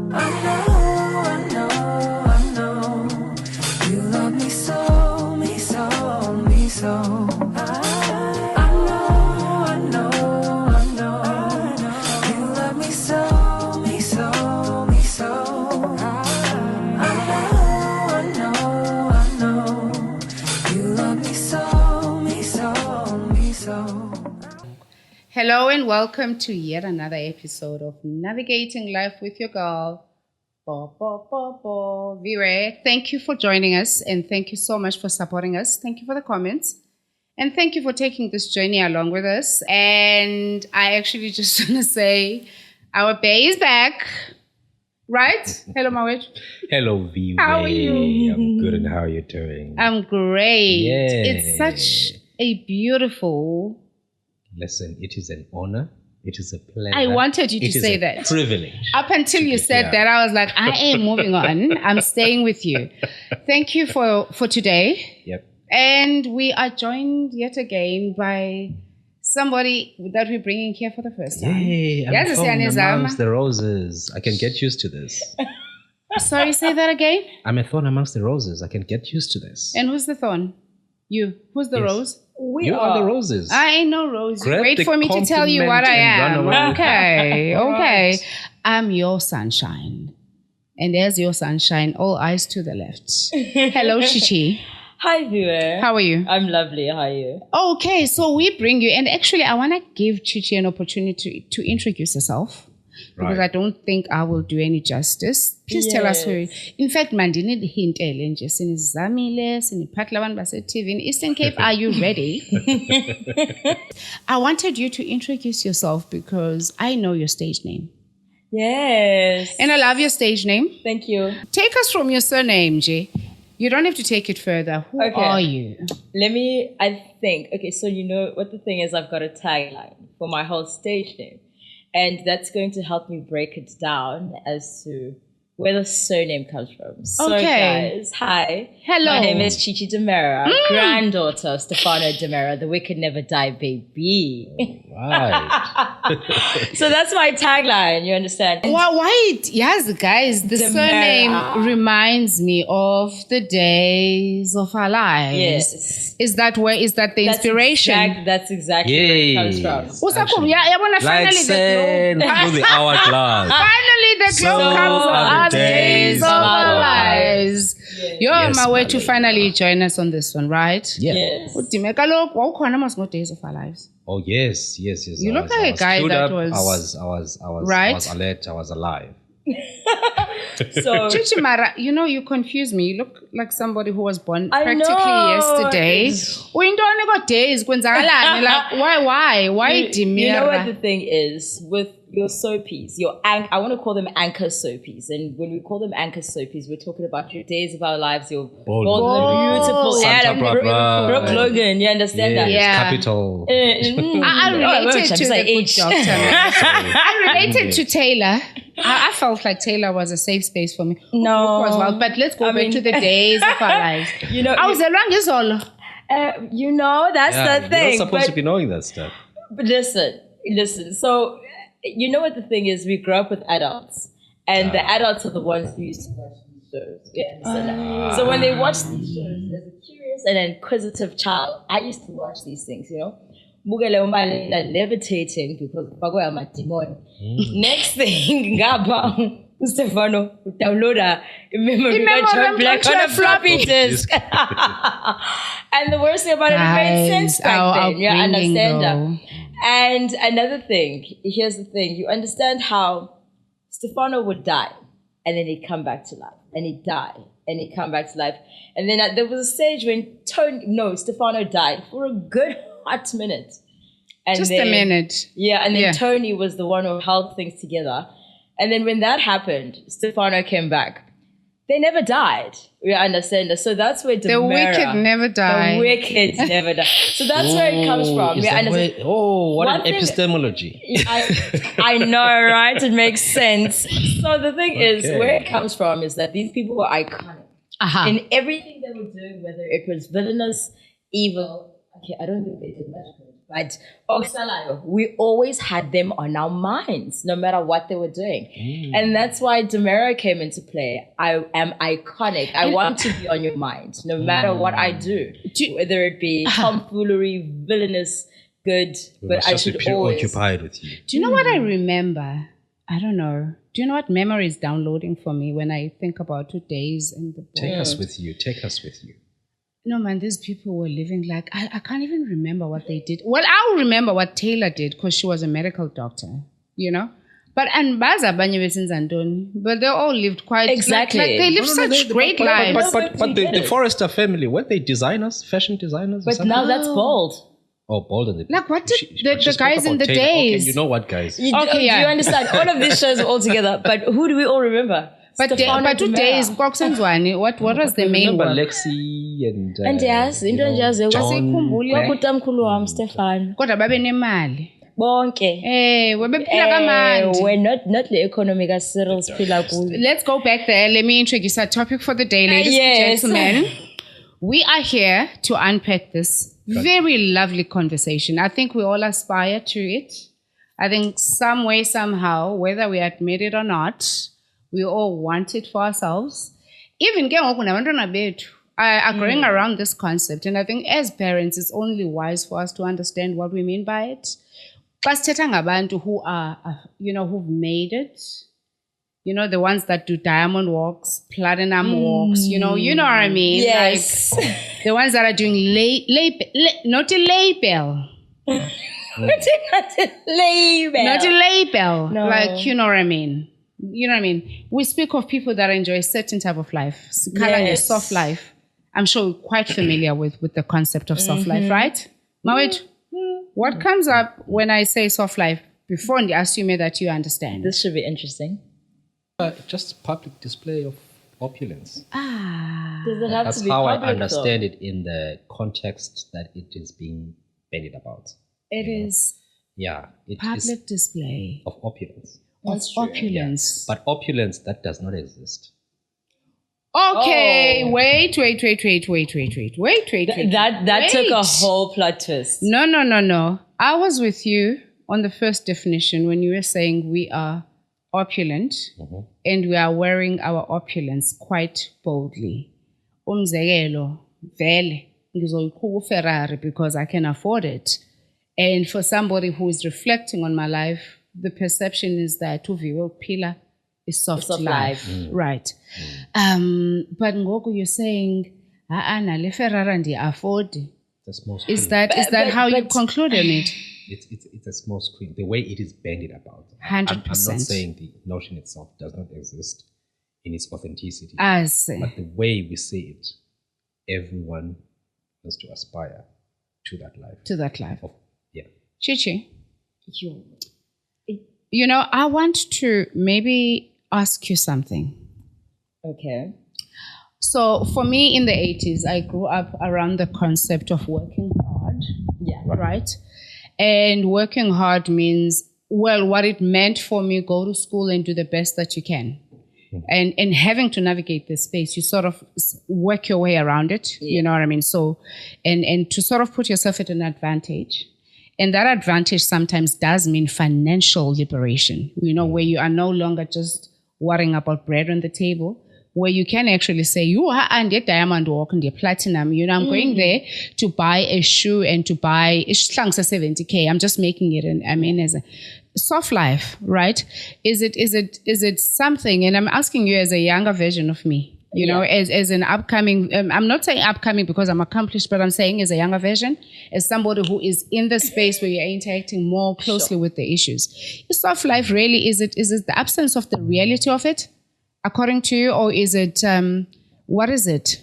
You love me so, me so, me so. I know. You love me so, me so, me so. I know. You love me so, me so, me so. Hello and welcome to yet another episode of Navigating Life with your girl, Viwe. Thank you for joining us and thank you so much for supporting us. Thank you for the comments and thank you for taking this journey along with us. And I actually just want to say our bae is back, right? Hello, Mawet. Hello, Viwe. How are you? I'm good, and how are you doing? I'm great. Yay. It's such a beautiful... Listen, it is an honor. It is a pleasure. I wanted you to say It that. is a privilege. Up until you said that, I was like, I am moving on. I'm staying with you. Thank you for today. Yep. And we are joined yet again by somebody that we're bringing here for the first time. Yay, I'm Yes, from Sianizama. amongst the roses. I can get used to this. Sorry, say that again. I'm a thorn amongst the roses. I can get used to this. And who's the thorn? You. Who's the Yes. rose? You are the roses. I ain't no rose. Grab Wait the for me to tell you what I compliment and run am. away. Okay, okay. Right. I'm your sunshine. And there's your sunshine. All eyes to the left. Hello, Chi Chi. Hi, Viwe. How are you? I'm lovely. How are you? Okay, so we bring you, and actually I want to give Chi Chi an opportunity to introduce herself. Because Right. I don't think I will do any justice. Please tell us who you. In fact, mandini hint nje sinizamile siniphatla abantu base TV in Eastern Cape. Are you ready? I wanted you to introduce yourself because I know your stage name. Yes. And I love your stage name. Thank you. Take us from your surname, J. You don't have to take it further. Who Okay. are you? Okay, so you know what the thing is, I've got a tagline for my whole stage name. And that's going to help me break it down as to where the surname comes from. So Okay. guys, hi. Hello. My name is Chi Chi DiMera, granddaughter of Stefano DiMera, the wicked never die baby. Right. So that's my tagline, you understand? Yes, guys, the DiMera. surname reminds me of the days of our lives. Yes. Is that the inspiration? That's exactly Yay. where it comes from. Actually, Finally like the sand glow. through the hourglass. Finally the glow So comes are on the the days of our lives. You're on Yes, my way my to lady. finally join us on this one, right? Yeah. Yes. Udime kaloku wawukhona mos ngo-days of our lives. Oh yes. You I look was- like I a was guy clued that up. was- I was Right? I was alert. I was alive. So Chi Chi Mara, you confuse me. You look like somebody who was born I practically know. yesterday. Uyintoni ngo-days kwenzakalani? Like, why? Why you know what the Dimera? thing is with your soapies, I want to call them anchor soapies. And when we call them anchor soapies, we're talking about your days of our lives, your golden, beautiful Santa Adam, Barbara. Brooke Logan. You understand Yes, that? Yeah. capital. I related to the good doctor. I related to Taylor. I felt like Taylor was a safe space for me. No. As well. But let's go I back mean- to the days of our lives. You know, I was around this all. that's Yeah, the thing. You're not supposed but, to be knowing that stuff. but listen. So, you know what the thing is? We grow up with adults. And the adults are the ones who used to watch these shows. You understand that? So when they watch these shows, as a curious and inquisitive child, I used to watch these things, Bugele umale levitating because bagwe ama demon. Next thing, ngapha Stefano download memory card black on a floppy disk. And the worst thing about it made sense back our then. You understand upbringing, that? And another thing, here's the thing. You understand how Stefano would die and then he'd come back to life. And he'd die and he'd come back to life. And then there was a stage when Stefano died for a good hot minute. And Just then, a minute. Yeah, and then Yeah. Tony was the one who held things together. And then when that happened, Stefano came back. They never died. You understand that? So that's where The wicked never die. The wicked never die. So that's where it comes from. Is You that understand? where- what One an thing- epistemology. I know, right? It makes sense. So the thing is, Okay. where it comes from is that these people were iconic Aha. in everything they were doing, whether it was villainous, evil. Okay, I don't think they did much good. But Oksalayo, we always had them on our minds, no matter what they were doing. And that's why DiMera came into play. I am iconic. I want to be on your mind, no matter what I do. Whether it be tomfoolery, villainous, good, but I should always... occupied with you. Do you know what I remember? I don't know. Do you know what memory is downloading for me when I think about 2 days and the Take us with you. Take us with you. No, man, these people were living like, I can't even remember what they did. Well, I'll remember what Taylor did because she was a medical doctor, you know? But they all lived quite... Exactly. Like they lived such great lives. But the Forrester family, weren't they designers, fashion designers? But now that's bold. Oh, bold. Like what did the guys in the Taylor. days? Okay, you know what, guys? Do you understand? All of these shows are all together. But who do we all remember? But 2 days, what was the main remember work? Lexi and yes, into nje kwakutamkhulu wam Stefan. Kodwa babenemali. Bonke. Webephila kamandi. We're not the economic as Cyril siphila kuyo. Let's go back there. Let me introduce our topic for the day, ladies and gentlemen. We are here to unpack this very lovely conversation. I think we all aspire to it. I think some way, somehow, whether we admit it or not, we all want it for ourselves. Even are growing around this concept. And I think as parents, it's only wise for us to understand what we mean by it. But abantu who are, who've made it, the ones that do diamond walks, platinum walks, you know what I mean? Yes. Like the ones that are doing not a label. Not a label. No. Like, you know what I mean? You know what I mean? We speak of people that enjoy a certain type of life. Yes. Soft life. I'm sure we're quite familiar with the concept of soft life, right? Mawet, what comes up when I say soft life? Before I assume that you understand. This should be interesting. Just public display of opulence. Does it have That's to be how I public, understand it in the context that it is being bandied about. It is Yeah, it is public display of opulence. of opulence. But opulence that does not exist. Okay, Oh. wait. That took a whole plot twist. No. I was with you on the first definition when you were saying we are opulent and we are wearing our opulence quite boldly. Umzekelo, vele ngizoyiqhuba uFerrari because I can afford it. And for somebody who is reflecting on my life, the perception is that Viwe uphila is soft life. Right. But ngoku you're saying, le Ferrari ndiya afford. Is that how you conclude on it? It's a small screen. The way it is bandied about. 100%. I'm not saying the notion itself does not exist in its authenticity. I see. But the way we say it, everyone has to aspire to that life. Yeah. Chi Chi, I want to maybe ask you something. Okay. So for me in the 80s, I grew up around the concept of working hard. Yeah. Right? And working hard means, well, what it meant for me, go to school and do the best that you can. And having to navigate this space, you sort of work your way around it. You know what I mean? So, and to sort of put yourself at an advantage. And that advantage sometimes does mean financial liberation, where you are no longer just worrying about bread on the table, where you can actually say, you are and your diamond walk and your platinum, I'm going there to buy a shoe and to buy 70K. I'm just making it as a soft life, right? Is it something, and I'm asking you as a younger version of me, as an upcoming, I'm not saying upcoming because I'm accomplished, but I'm saying as a younger version, as somebody who is in the space where you're interacting more closely with the issues. Is soft life really, is it the absence of the reality of it, according to you, or is it, what is it?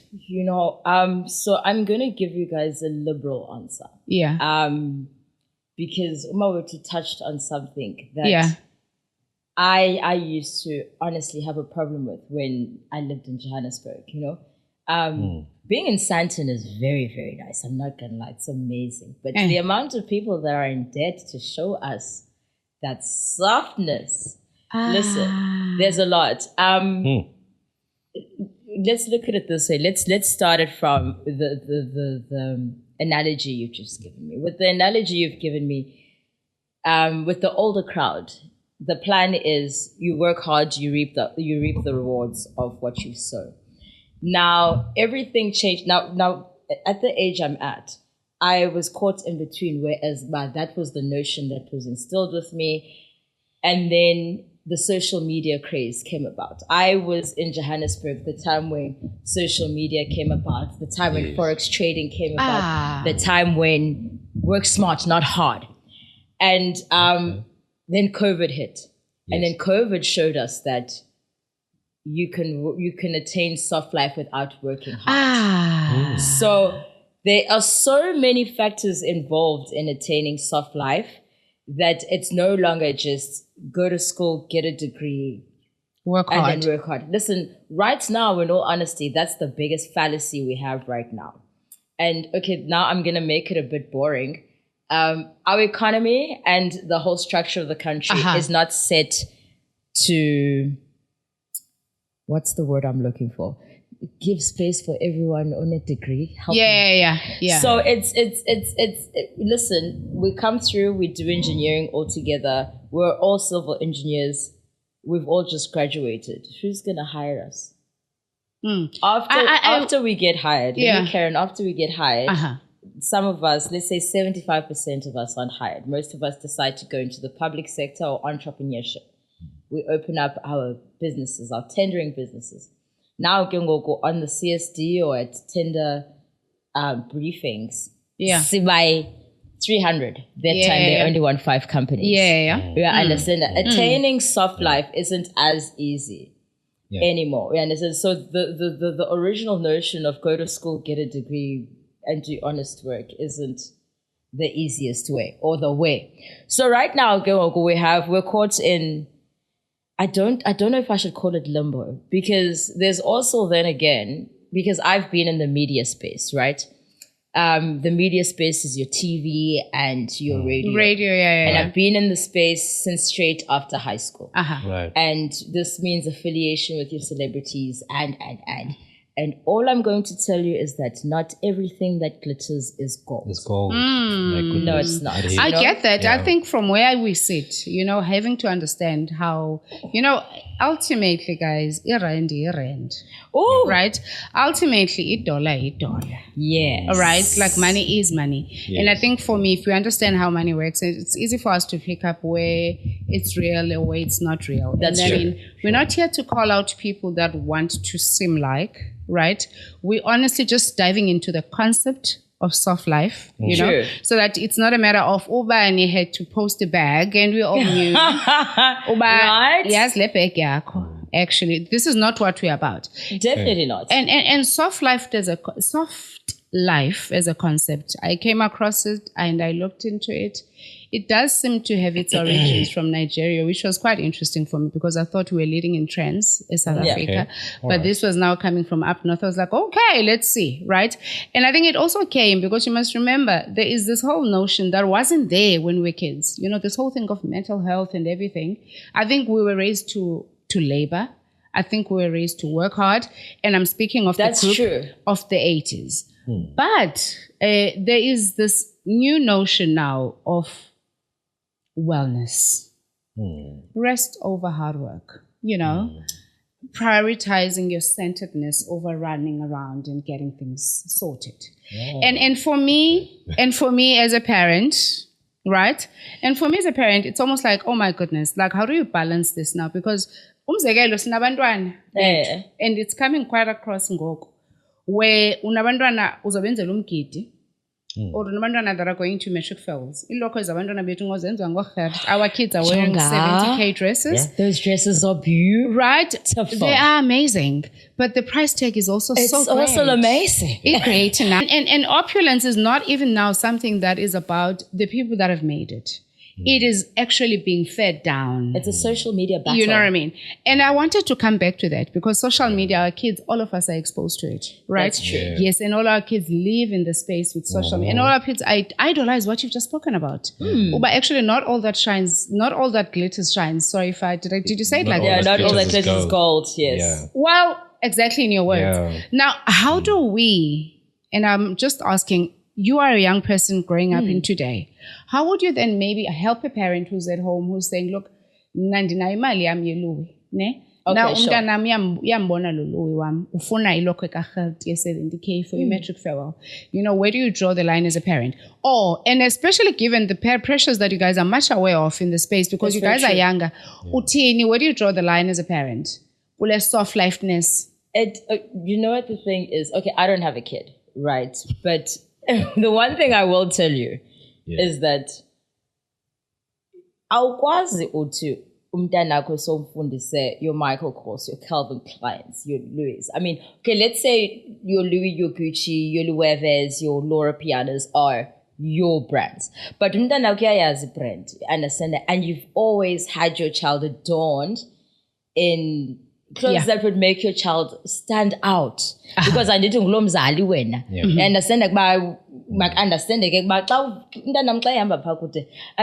So I'm going to give you guys a liberal answer. Yeah. Because Umawutu touched on something that I used to honestly have a problem with when I lived in Johannesburg, Being in Sandton is very, very nice. I'm not going to lie. It's amazing. But the amount of people that are in debt to show us that softness, listen, there's a lot. Let's look at it this way. Let's start it from the analogy you've just given me. With the analogy you've given me, with the older crowd, the plan is you work hard, you reap the rewards of what you sow. Now everything changed. Now at the age I'm at, I was caught in between, whereas that was the notion that was instilled with me, and then the social media craze came about. I was in Johannesburg the time when social media came about, the time when forex trading came about, the time when work smart, not hard. And then COVID hit. And then COVID showed us that you can attain soft life without working hard. So there are so many factors involved in attaining soft life that it's no longer just go to school, get a degree, work hard. And then work hard. Listen, right now, in all honesty, that's the biggest fallacy we have right now. And okay, now I'm going to make it a bit boring. Our economy and the whole structure of the country is not set to, what's the word I'm looking for? Give space for everyone on a degree. Yeah. So it's listen, we come through, we do engineering all together. We're all civil engineers. We've all just graduated. Who's going to hire us? After we get hired, Karen, after we get hired, some of us, let's say 75% of us aren't hired. Most of us decide to go into the public sector or entrepreneurship. We open up our businesses, our tendering businesses. Now can go on the CSD or at tender briefings. See by 300. That time they only want 5 companies. You understand that attaining soft life isn't as easy anymore. You understand? So the original notion of go to school, get a degree, and do honest work isn't the easiest way or the way. So right now, we're caught in, I don't know if I should call it limbo, because there's also then again, because I've been in the media space, right? The media space is your TV and your radio. And I've been in the space since straight after high school. Right. And this means affiliation with your celebrities and all I'm going to tell you is that not everything that glitters is gold. It's gold. My goodness. No, it's not. I get that. I think from where we sit, having to understand how, ultimately, guys, irand. Oh, right? Ultimately, dollar. Yes. All right? Like money is money. Yes. And I think for me, if we understand how money works, it's easy for us to pick up where it's real or where it's not real. That's true. We're not here to call out people that want to seem like, right? We're honestly just diving into the concept of soft life, so that it's not a matter of Uba and he had to post a bag and we all knew Uba, right? yes, actually, this is not what we're about. Definitely not. And soft life as a concept, I came across it and I looked into it. It does seem to have its origins from Nigeria, which was quite interesting for me because I thought we were leading in trends in South Africa. But this was now coming from up north. I was like, okay, let's see, right? And I think it also came because you must remember there is this whole notion that wasn't there when we were kids. This whole thing of mental health and everything. I think we were raised to labor. I think we were raised to work hard. And I'm speaking of the group of the 80s. But there is this new notion now of wellness, rest over hard work, prioritizing your centeredness over running around and getting things sorted. And for me as a parent, right? And for me as a parent, it's almost like, oh my goodness, like how do you balance this now? Because and it's coming quite across ngoku, where unabantwana uzobenzela umgidi or unabantwana that are going to matric fails. Our kids are wearing 70K dresses. Those dresses are beautiful. Right? They are amazing. But the price tag is also it's so great. It's also amazing. It's great. And opulence is not even now something that is about the people that have made it. It is actually being fed down. It's a social media battle. You know what I mean? And I wanted to come back to that because social media, our kids, all of us are exposed to it, right? That's true. Yeah. Yes, and all our kids live in the space with social media. And all our kids idolize what you've just spoken about. But actually, not all that shines, not all that glitters shines. Sorry if did you say it like that? Yeah, not all that glitters is gold, yes. Yeah. Well, exactly in your words. Yeah. Now, how do we, and I'm just asking, you are a young person growing up in today. How would you then maybe help a parent who's at home who's saying, look, nandinayo imali yami yeluwi, ne? Okay, Now sure. umntanami uyambona lo luwi wami ufuna ilokho eka-health ye-70K for your matric farewell. You know, where do you draw the line as a parent? And especially given the peer pressures that you guys are much aware of in the space because That's you guys very are true. younger. Uthini, where do you draw the line as a parent? Ule soft lifeness. You know what the thing is? Okay, I don't have a kid, right? But the one thing I will tell you is that awukwazi uthi umntanakho somfundise your Michael Kors, your Calvin Kleins, your Louis. I mean, okay, let's say your Louis, your Gucci, your Loewe's, your Laura Pianos are your brands. But umntanakho uyayazi brand, understand that? And you've always had your child adorned in clothes that would make your child stand out. Because I didn't ngulo mzali wena. Understand like understand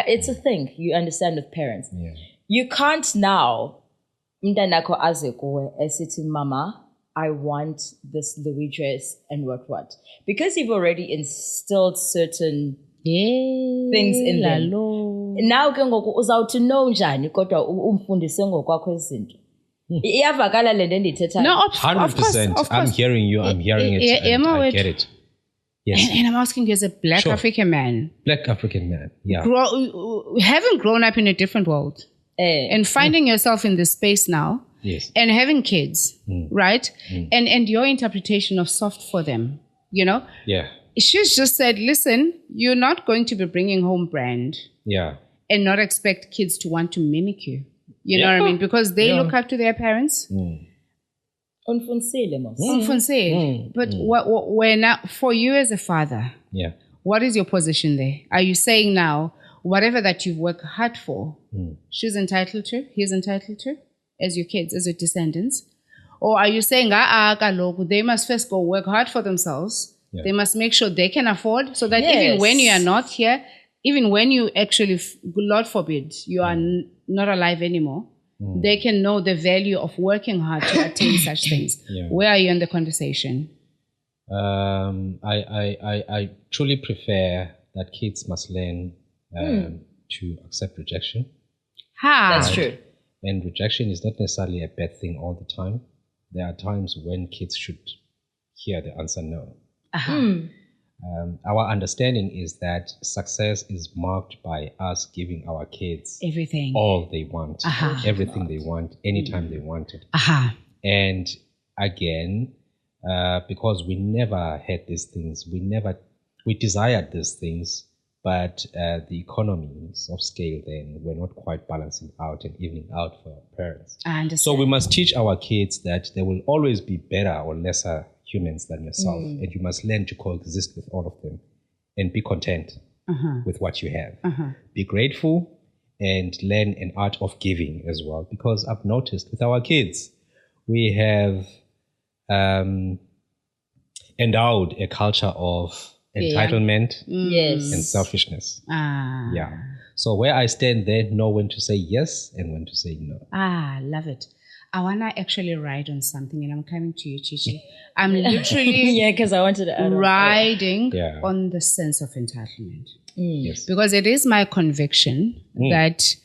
it's a thing you understand with parents. You can't now mntanakho aze kuwe esithi mama, I want this Louis dress and what. Because you've already instilled certain things in them. Now ke ngoku uzawuthi know njani kodwa umfundise ngokwakho izinto. Iyavakala le nto endiyithethayo. No, 100%. Of course. I'm hearing you. I'm hearing it. And I get it. Yes. And I'm asking you as a black African man. Black African man. Yeah. Having grown up in a different world and finding yourself in this space now and having kids, right? And your interpretation of soft for them, you know? Yeah. She's just said, listen, you're not going to be bringing home brand and not expect kids to want to mimic you. You know what I mean? Because they look up to their parents. Unfunsile mos. But for you as a father, what is your position there? Are you saying now, whatever that you've worked hard for, she's entitled to, he's entitled to, as your kids, as your descendants? Or are you saying, they must first go work hard for themselves. They must make sure they can afford so that even when you are not here, even when you actually, Lord forbid, you are not alive anymore, they can know the value of working hard to attain such things. Where are you in the conversation? I truly prefer that kids must learn to accept rejection. That's true. And rejection is not necessarily a bad thing all the time. There are times when kids should hear the answer no. Our understanding is that success is marked by us giving our kids everything, all they want, everything they want, anytime they want it. And again, because we never had these things, we desired these things, but the economies of scale then were not quite balancing out and evening out for our parents. I understand. So we must teach our kids that there will always be better or lesser humans than yourself, and you must learn to coexist with all of them and be content with what you have. Be grateful and learn an art of giving as well, because I've noticed with our kids, we have endowed a culture of entitlement and selfishness. So where I stand there, know when to say yes and when to say no. Love it. I want to actually ride on something, and I'm coming to you, Chi Chi. I'm literally because I wanted to add riding on the sense of entitlement. Yes. Because it is my conviction that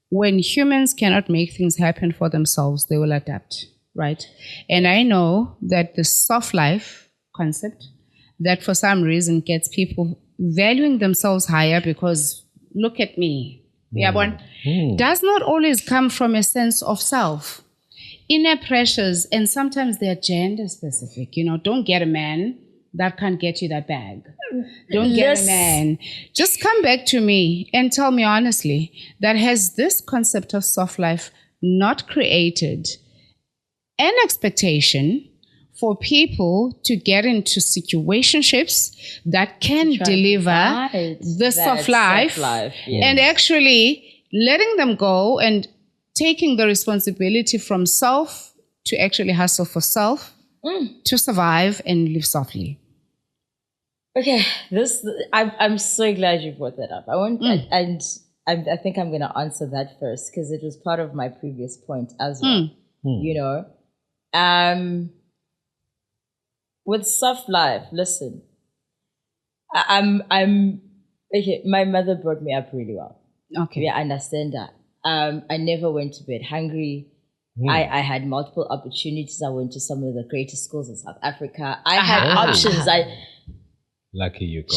when humans cannot make things happen for themselves, they will adapt, right? And I know that the soft life concept that for some reason gets people valuing themselves higher because look at me, does not always come from a sense of self. Inner pressures, and sometimes they're gender specific. You know, don't get a man that can't get you that bag. Don't get a man. Just come back to me and tell me honestly that has this concept of soft life not created an expectation for people to get into situationships that can deliver the soft life and actually letting them go and taking the responsibility from self to actually hustle for self to survive and live softly. Okay, I'm so glad you brought that up. I think I'm going to answer that first because it was part of my previous point as well. You know, with soft life, listen, I'm okay. My mother brought me up really well. Okay. Yeah, I understand that. I never went to bed hungry. I had multiple opportunities. I went to some of the greatest schools in South Africa. I had options. Lucky you go.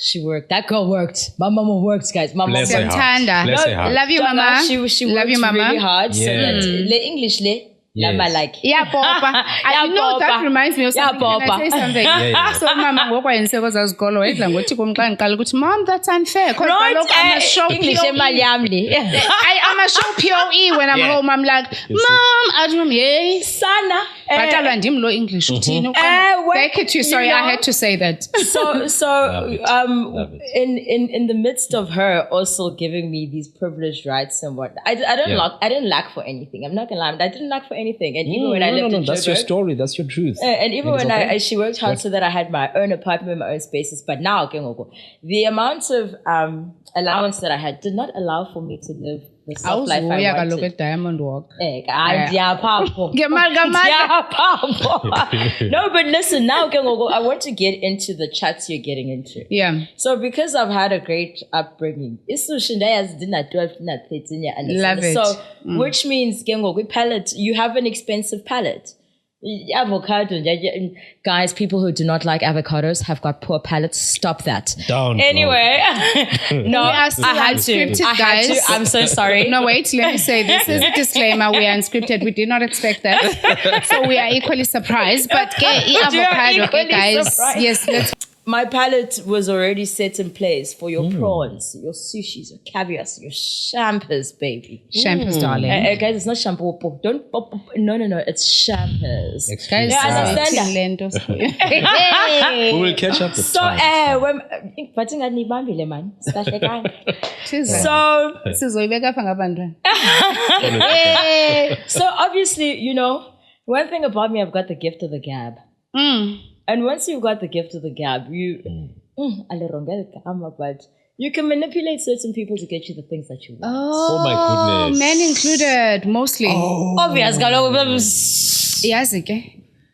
She worked. That girl worked. My mama worked, guys. My Bless mama her worked. heart. Bless her heart. Love you, mama. She Love worked you, mama. really hard. So Yes. that le English le. Yes. Lama like. Yeah, Papa. Yeah, You know, that Papa. reminds me of Yeah, something. Can I Papa. say something? Yeah. So, Mama, ngokwayenise kwezazikolo wedla ngothi kumqala ngiqala ukuthi mom, that's unfair. Because Right? I'm a show English POE. emalyamli. I'm a show POE when I'm home. I'm like, mom, athi mom, yay. Sana. Bhatalwa ndim lo English uthini? Back it to you. Sorry, I had to say that. So Love it. in the midst of her also giving me these privileged rights and what I didn't lack for anything. I'm not gonna lie, I didn't lack for anything. And even when I lived in that's your Joburg, story. That's your truth. and even It is when okay. she worked hard so that I had my own apartment, my own spaces. But now, the amount of allowance that I had did not allow for me to live the soft life I Awuzuya kaloku wanted. at Diamond Walk. Ndiyaphapho. No, but listen, now I want to get into the chats you're getting into. Yeah. So because I've had a great upbringing, Love it. So which means palate, you have an expensive palate. Avocado, guys, people who do not like avocados have got poor palates. Stop that. Down. Anyway, no, We are still I had unscripted, to. I had guys. to. I'm so sorry. No, wait, let me say this is a disclaimer. We are unscripted. We did not expect that. So we are equally surprised. But avocado, equally guys. surprised. Yes, let's. My palate was already set in place for your prawns, your sushis, your caviars, your champers, baby. Shampoos, darling. Guys, it's not shampoo. Don't. No. It's champers. Guys, Yeah, I understand that. We will catch up with So, time. man. So, Sizoyibeka apha ngabantwana. so obviously, one thing about me, I've got the gift of the gab. And once you've got the gift of the gab, but you can manipulate certain people to get you the things that you want. Oh my goodness. Men included, mostly. Obvious.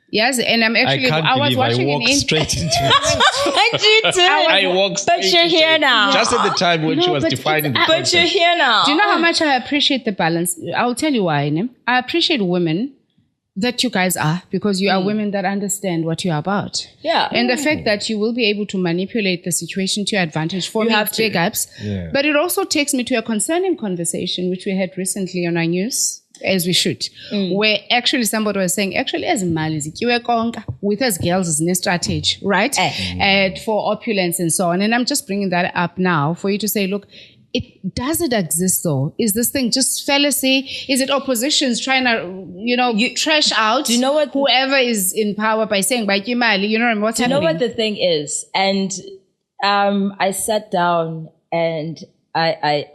Yes, and I'm actually. I was can't believe watching I walked straight into it. I walked straight But you're here into it. now. Just at the time when she was but defining the But concept. you're here now. Do you know how much I appreciate the balance? I'll tell you why. Ne? I appreciate women that you guys are, because you are women that understand what you're about. Yeah. And the fact that you will be able to manipulate the situation to your advantage for me, have big ups. Yeah. But it also takes me to a concerning conversation which we had recently on our news, as we should, where actually somebody was saying, actually, as Mali, with us girls is a strategy, right? For opulence and so on. And I'm just bringing that up now for you to say, look, does it exist though? Is this thing just fallacy? Is it oppositions trying to, trash out whoever is in power by saying, by Kimali, what's happening? You know what the thing is? And I sat down and I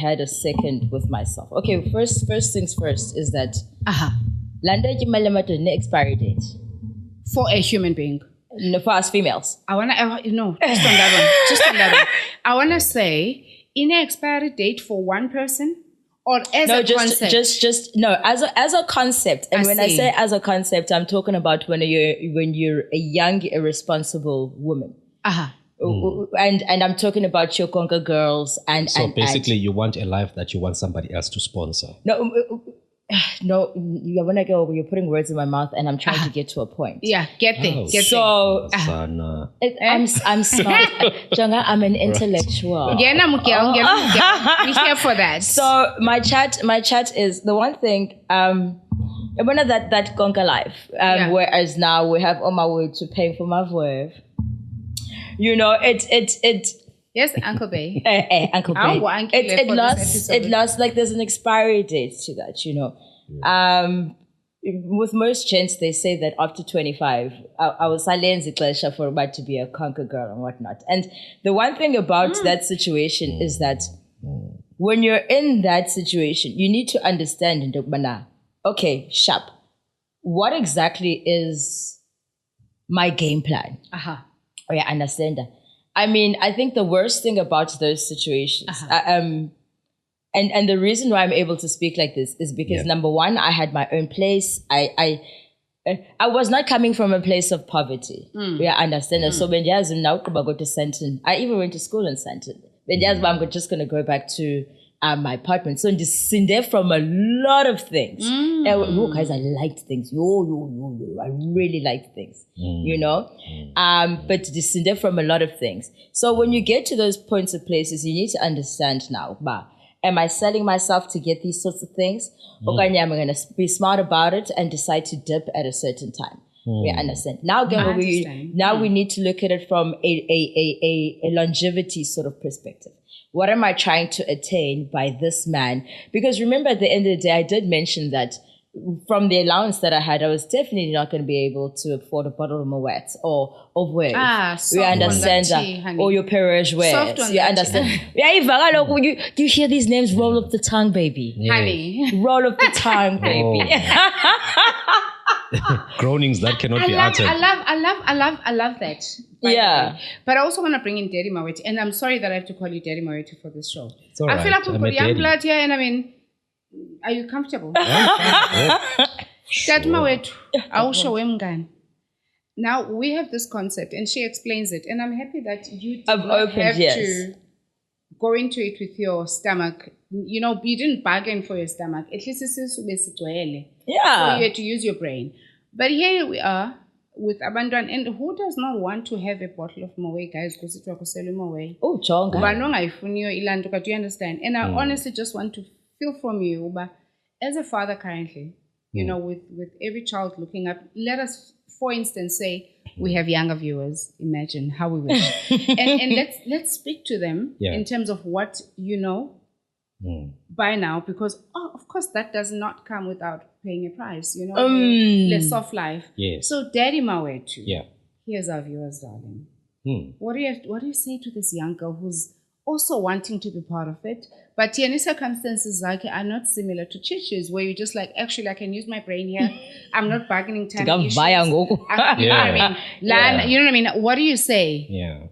had a second with myself. Okay, first things first is that Landa Kimali no expiry date. For a human being. No, for us females. Just on that one. I want to say, in an expiry date for one person or as a concept? As a concept. And when I say as a concept, I'm talking about when you're a young, irresponsible woman. And I'm talking about your conquer girls and So basically, you want a life that you want somebody else to sponsor. No, you're putting words in my mouth, and I'm trying to get to a point. Yeah, get there. So Sana. I'm smart. Jonga, I'm an intellectual. We're here for that. So my chat is the one thing. One of that conquer life. Whereas now we have on my way to paying for my Viwe. It. Yes, Uncle Bay. Uncle Bay. It lasts like there's an expiry date to that, With most gents, they say that after 25, I was silenced for about to be a conquer girl and whatnot. And the one thing about that situation is that when you're in that situation, you need to understand, okay, sharp, what exactly is my game plan? Oh, yeah, understand that. I mean, I think the worst thing about those situations, and the reason why I'm able to speak like this is because number one, I had my own place. I was not coming from a place of poverty. Yeah, I understand. So when I go to Santon, I even went to school in Santon. When I'm just going to go back to my apartment. So just in there from a lot of things. And guys, I liked things. I really liked things. You know? But just in there from a lot of things. So when you get to those points of places, you need to understand now, am I selling myself to get these sorts of things? Or am I going to be smart about it and decide to dip at a certain time? We understand. Now again, we need to look at it from a longevity sort of perspective. What am I trying to attain by this man? Because remember, at the end of the day, I did mention that from the allowance that I had, I was definitely not going to be able to afford a bottle of Moet or of Wave. We understand that. Or your Perrier Wares. You understand? You hear these names roll up the tongue, baby. Yes. Honey. Roll up the tongue, baby. Groanings that cannot be uttered. I love that. Yeah. But I also want to bring in Daddy Maweti. And I'm sorry that I have to call you Daddy Maweti for this show. It's all right. I feel like we've I'm got a young daddy. blood here, and I mean, are you comfortable? Sure. Daddy Maweti, awusho wemngani. Now, we have this concept, and she explains it. And I'm happy that you did not have to go into it with your stomach. You know, you didn't bargain for your stomach. At least it's so you had to use your brain. But here we are with Abandon. And who does not want to have a bottle of Moe, guys? Because it was selling Moe. Oh, Jonga. Do you understand? And I honestly just want to feel from you, but as a father currently, you know, with every child looking up, let us, for instance, say we have younger viewers. Imagine how we wish. and let's speak to them in terms of what you know by now, because of course that does not come without paying a price, you know, the soft life. Yes. So Daddy Mawetu, Yeah. here's our viewers, darling. What do you say to this young girl who's also wanting to be part of it, but the circumstances are not similar to Chi Chi's, where you're just like, actually, I can use my brain here. I'm not bargaining time issues. You know what I mean? You know what I mean? What do you say? Yeah.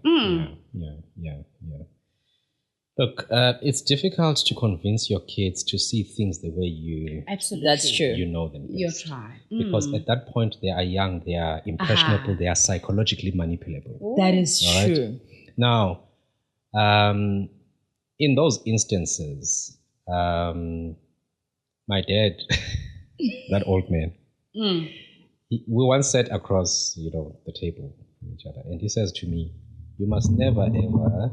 Look, it's difficult to convince your kids to see things the way you Absolutely. That's true. you know them. You best. try. Because at that point they are young, they are impressionable, they are psychologically manipulable. That is All right? true. Now, in those instances, my dad, that old man, we once sat across, the table from each other, and he says to me, "You must never ever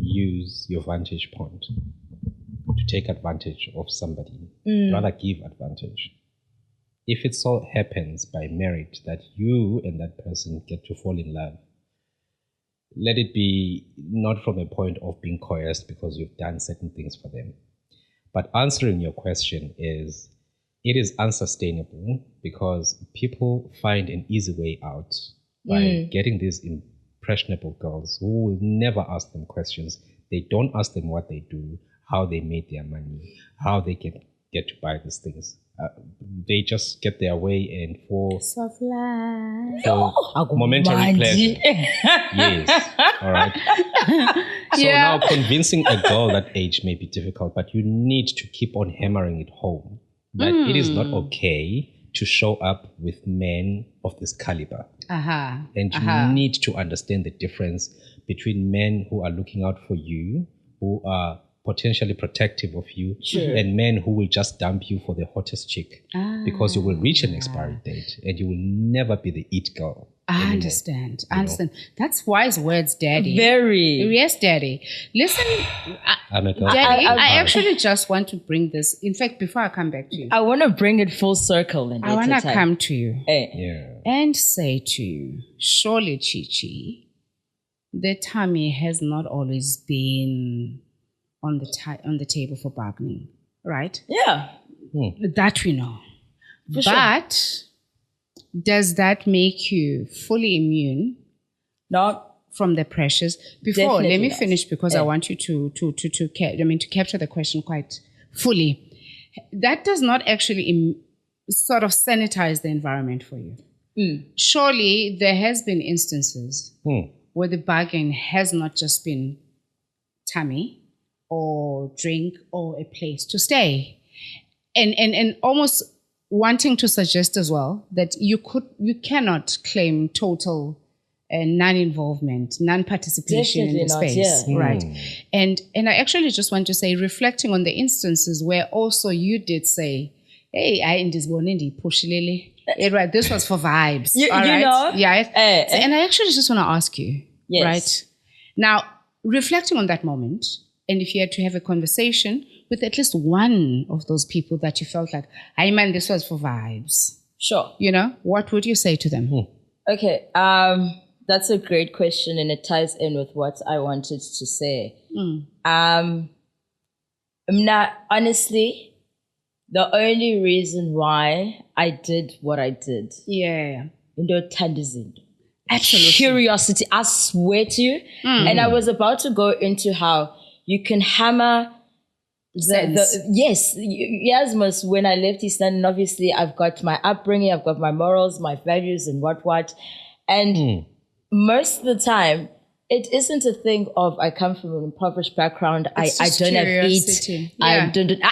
use your vantage point to take advantage of somebody. Rather give advantage. If it so happens by merit that you and that person get to fall in love, let it be not from a point of being coerced because you've done certain things for them. But answering your question is, it is unsustainable because people find an easy way out by getting these impressionable girls who will never ask them questions. They don't ask them what they do, how they made their money, how they get to buy these things. They just get their way and for momentary pleasure. Yes. All right. So now convincing a girl that age may be difficult, but you need to keep on hammering it home that it is not okay to show up with men of this caliber. And you need to understand the difference between men who are looking out for you, who are potentially protective of you, and men who will just dump you for the hottest chick because you will reach an expiry date and you will never be the it girl. I understand. That's wise words, Daddy. Very. Yes, Daddy. Listen, I'm a girl. Daddy, I actually just want to bring this. In fact, before I come back to you, I want to bring it full circle. I want to come to you Yeah. and say to you, surely, Chi Chi, the tummy has not always been on the table for bargaining, right? Yeah. That we know. But does that make you fully immune? Not from the pressures? Before, let me finish because I want you to capture the question quite fully. That does not actually sort of sanitize the environment for you. Surely there has been instances where the bargain has not just been tummy or drink or a place to stay. And almost wanting to suggest as well that you cannot claim total non-involvement, non-participation in the space, right? And I actually just want to say, reflecting on the instances where also you did say, hey, right, this was for vibes. You right? know? Yeah. And I actually just want to ask you, right? Now, reflecting on that moment, and if you had to have a conversation with at least one of those people that you felt like, I mean, this was for vibes. Sure. What would you say to them? Okay. That's a great question, and it ties in with what I wanted to say. Honestly, the only reason why I did what I did, absolutely, curiosity, I swear to you. And I was about to go into how you can hammer Yasmus, when I left East London, obviously I've got my upbringing, I've got my morals, my values, and what. And most of the time, it isn't a thing of I come from an impoverished background, I don't have eat, I don't.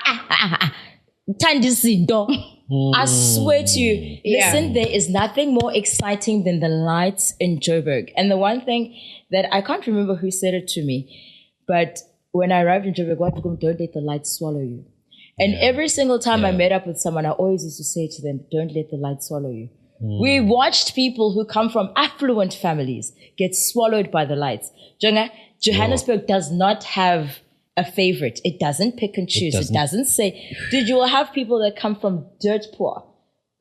I swear to you, listen, there is nothing more exciting than the lights in Joburg. And the one thing that I can't remember who said it to me, but when I arrived in Joburg, don't let the lights swallow you. And every single time I met up with someone, I always used to say to them, don't let the light swallow you. We watched people who come from affluent families get swallowed by the lights. Johannesburg does not have a favorite. It doesn't pick and choose. It doesn't say, you will have people that come from dirt poor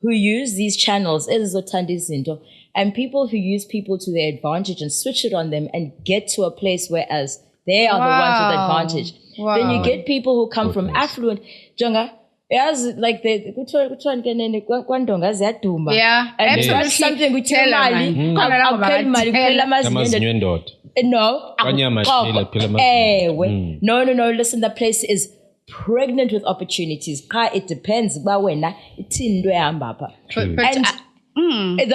who use these channels, and people who use people to their advantage and switch it on them and get to a place whereas they are the ones with advantage. Then you get people who come from affluent, like and it's not something we tell no, listen, the place is pregnant with opportunities. It depends. The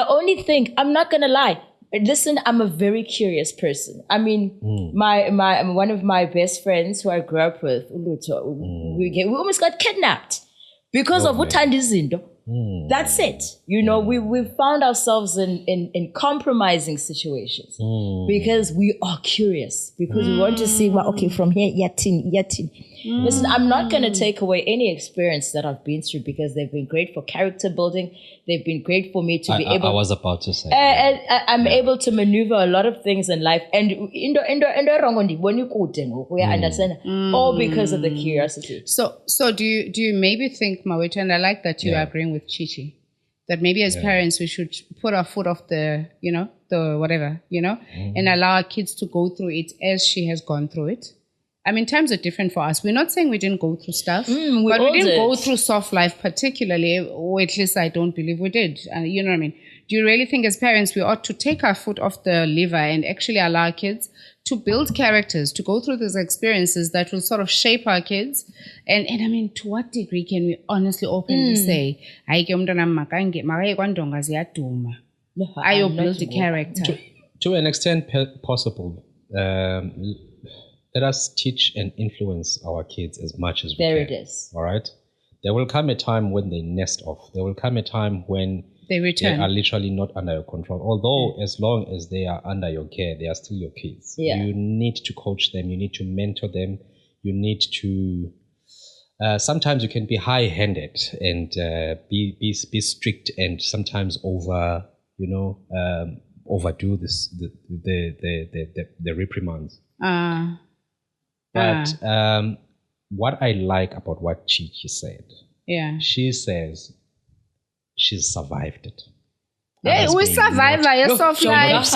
only thing, I'm not gonna lie, listen, I'm a very curious person. I mean, my one of my best friends who I grew up with, we almost got kidnapped because of Utandizindo. That's it. We found ourselves in compromising situations because we are curious, because we want to see, from here, yatin. Listen, I'm not going to take away any experience that I've been through because they've been great for character building. They've been great for me to be able. I was about to say. I'm able to maneuver a lot of things in life, and we understand all because of the curiosity. So do you maybe think, Mawethu, and I like that you are agreeing with Chi Chi, that maybe as parents we should put our foot off the whatever, and allow our kids to go through it as she has gone through it. I mean, times are different for us. We're not saying we didn't go through stuff, but we didn't go through soft life particularly, or at least I don't believe we did. You know what I mean? Do you really think as parents we ought to take our foot off the lever and actually allow our kids to build characters, to go through these experiences that will sort of shape our kids? And I mean, to what degree can we honestly openly say, I build the character? To an extent possible. Let us teach and influence our kids as much as we can. There it is. All right? There will come a time when they nest off. There will come a time when they return. They are literally not under your control. Although, as long as they are under your care, they are still your kids. Yeah. You need to coach them. You need to mentor them. You need to... sometimes you can be high-handed and be strict and sometimes overdo this the reprimands. But what I like about what Chi Chi said, she says she's survived it. Hey, we survived your soft life. Guys,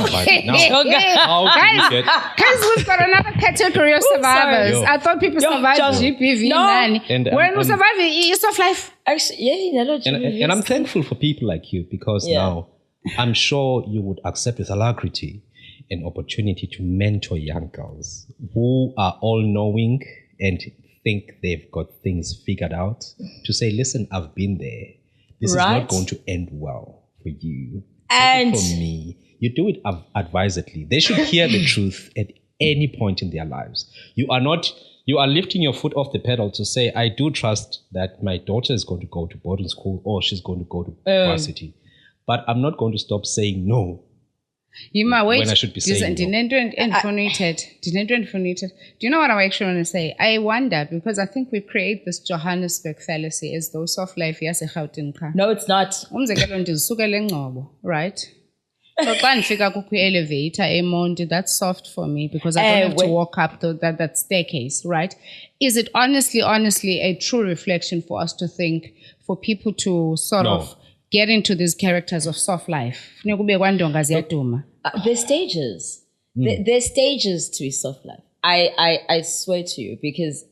we've got another category of survivors. I thought people survived GPV. When we survive your soft life. Actually, and I'm thankful for people like you because now I'm sure you would accept with alacrity an opportunity to mentor young girls who are all-knowing and think they've got things figured out, to say, listen, I've been there. This is not going to end well for you. And for me, you do it advisedly. They should hear the truth at any point in their lives. You're you are lifting your foot off the pedal to say, I do trust that my daughter is going to go to boarding school or she's going to go to varsity. But I'm not going to stop saying no. You might wait. When I should be saying no. Do you know what I actually want to say? I wonder, because I think we create this Johannesburg fallacy as though soft life is a Gauteng. No, it's not. Right? So when I go elevator, Monday, that's soft for me because I don't have to walk up that staircase, right? Is it honestly a true reflection for us to think, for people to sort of get into these characters of soft life? There's stages. There's stages to soft life. I swear to you, because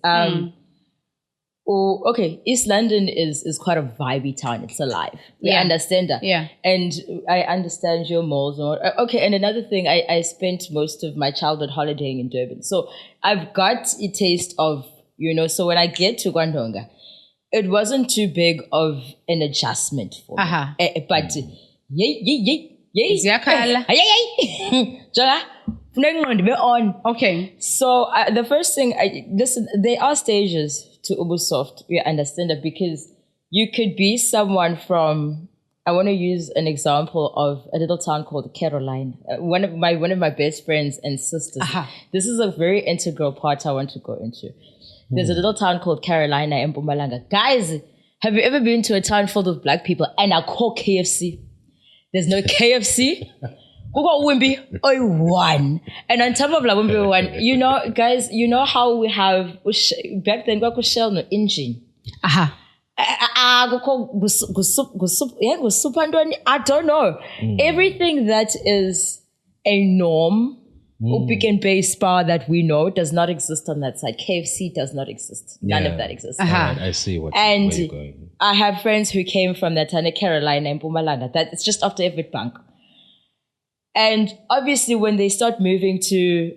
East London is quite a vibey town. It's alive. We understand that. Yeah. And I understand your malls. And another thing, I spent most of my childhood holidaying in Durban. So I've got a taste of, so when I get to Gwandonga, it wasn't too big of an adjustment for me. But okay. So the first thing, there are stages to Ubusoft. We understand that, because you could be someone from, I want to use an example of a little town called Caroline. One of my best friends and sisters. This is a very integral part I want to go into. There's a little town called Carolina in Mpumalanga. Guys, have you ever been to a town filled with black people and I call KFC? There's no KFC. Google Wimby, one. And on top of La Wimby one, guys, how we have back then we Shell no engine. I don't know. Everything that is a norm, Pick and Base bar that we know does not exist on that side. KFC does not exist. None of that exists. Right, I see where you're going. I have friends who came from that town, Carolina and Mpumalanga. That it's just after Everett Bank. And obviously, when they start moving to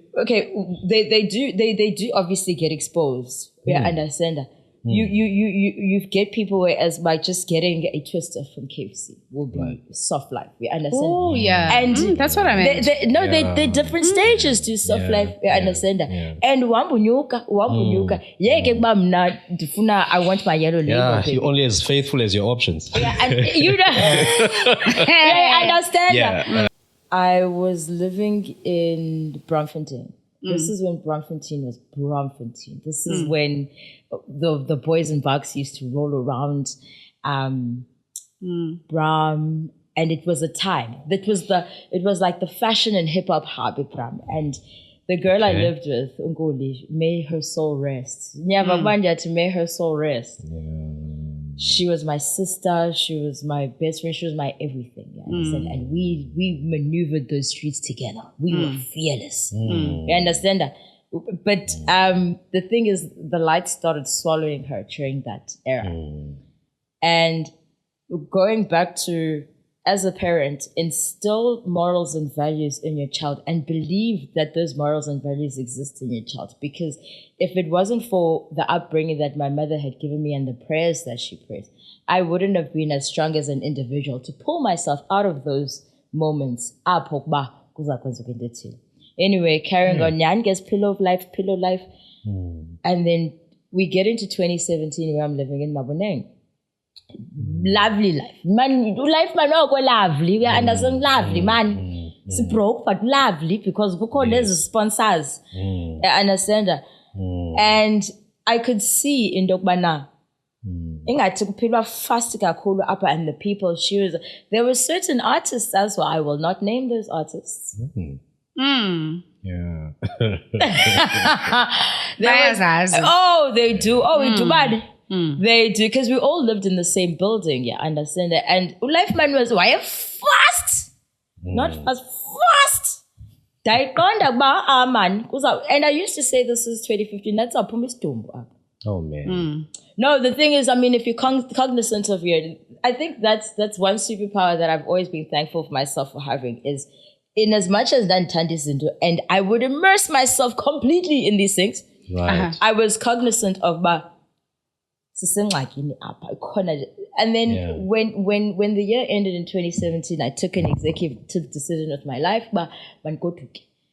they do obviously get exposed. We understand that. You get people whereas by just getting a twister from KFC will be soft life. We understand. Oh yeah, and that's what I meant. They're different stages to soft life. We understand that. And wambunyuka, I want my yellow label. Yeah, you're only as faithful as your options. Yeah, and I understand that. I was living in Braamfontein. This is when Braamfontein was Braamfontein. This is when the boys and bucks used to roll around Braam, and it was a time. It was like the fashion and hip hop hub at Braam. And the girl I lived with, Ungoli, may her soul rest. To may her soul rest. She was my sister. She was my best friend. She was my everything. You understand? And we maneuvered those streets together. We were fearless. You understand that? But the thing is, the light started swallowing her during that era. And going back to, as a parent, instill morals and values in your child and believe that those morals and values exist in your child. Because if it wasn't for the upbringing that my mother had given me and the prayers that she prayed, I wouldn't have been as strong as an individual to pull myself out of those moments. Anyway, carrying on, Nyan gets pillow life. And then we get into 2017 where I'm living in Maboneng. Lovely life. Man, life man go lovely. We understand lovely, man. It's broke, but lovely because there's sponsors. I understand that. And I could see in Dokbana, I took people fast upper and the people there were certain artists as well. I will not name those artists. Yeah. They do. Oh, we do bad. They do, because we all lived in the same building. Yeah, understand that. And life man was fast, not fast. And I used to say this is 2015. That's our pumice tumbo. Oh man. No, the thing is, I mean, if you're cognizant of I think that's one superpower that I've always been thankful for myself for having is, in as much as and I would immerse myself completely in these things. Right. I was cognizant of and then when the year ended in 2017, I took an executive decision of my life,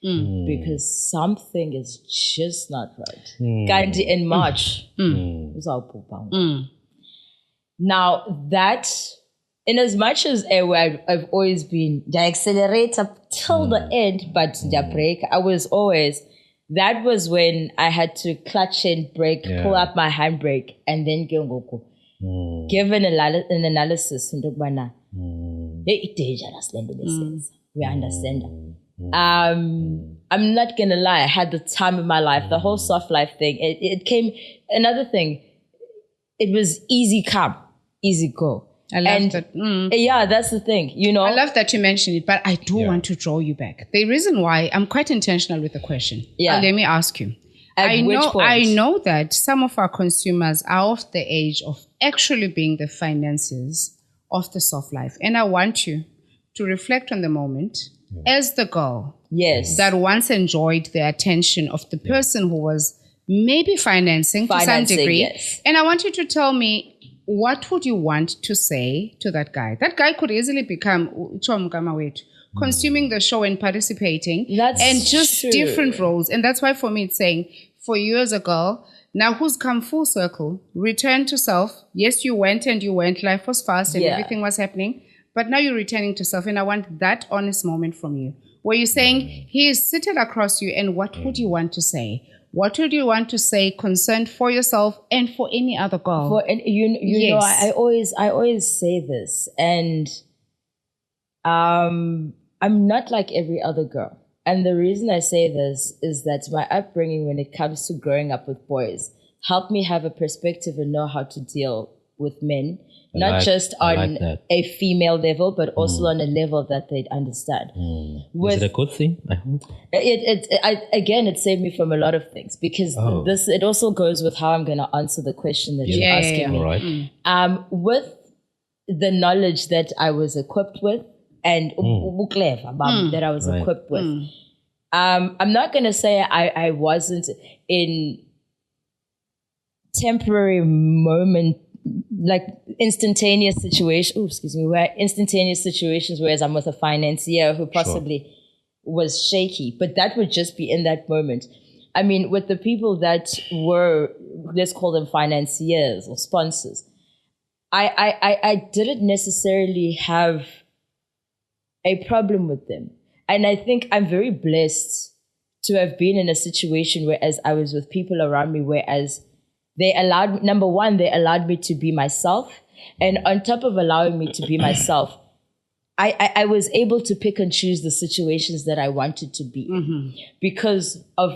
because something is just not right. Kanti in March, uzawubhubha. Now that, in as much as I've always been the accelerator till the end, but the brake, that was when I had to clutch and brake, pull up my handbrake, and then give an analysis. It's dangerous. We understand. I'm not gonna lie, I had the time of my life, the whole soft life thing. It came, another thing, it was easy come, easy go. I love that. Yeah, that's the thing, I love that you mentioned it, but I do want to draw you back. The reason why I'm quite intentional with the question. Let me ask you. I know that some of our consumers are of the age of actually being the financiers of the soft life. And I want you to reflect on the moment as the girl that once enjoyed the attention of the person who was maybe financing to some degree. And I want you to tell me, what would you want to say to that guy? That guy could easily become consuming the show and participating and just different roles. And that's why for me it's saying, for you as a girl, now who's come full circle, return to self. Yes, you went, life was fast and everything was happening, but now you're returning to self. And I want that honest moment from you, where you're saying, he is seated across you, and what would you want to say? What would you want to say concerned for yourself and for any other girl? You know, I always say this, and I'm not like every other girl. And the reason I say this is that my upbringing when it comes to growing up with boys helped me have a perspective and know how to deal with men, not just on a female level, but also on a level that they'd understand. Is it a good thing? I hope. It saved me from a lot of things, because it also goes with how I'm going to answer the question that you're asking me. Right. With the knowledge that I was equipped with, and that I was equipped with, I'm not going to say I wasn't in temporary moment, like instantaneous situations, instantaneous situations, whereas I'm with a financier who possibly was shaky, but that would just be in that moment. I mean, with the people that were, let's call them financiers or sponsors, I didn't necessarily have a problem with them. And I think I'm very blessed to have been in a situation whereas I was with people around me, whereas they allowed, number one, they allowed me to be myself. And on top of allowing me to be myself, I was able to pick and choose the situations that I wanted to be because of,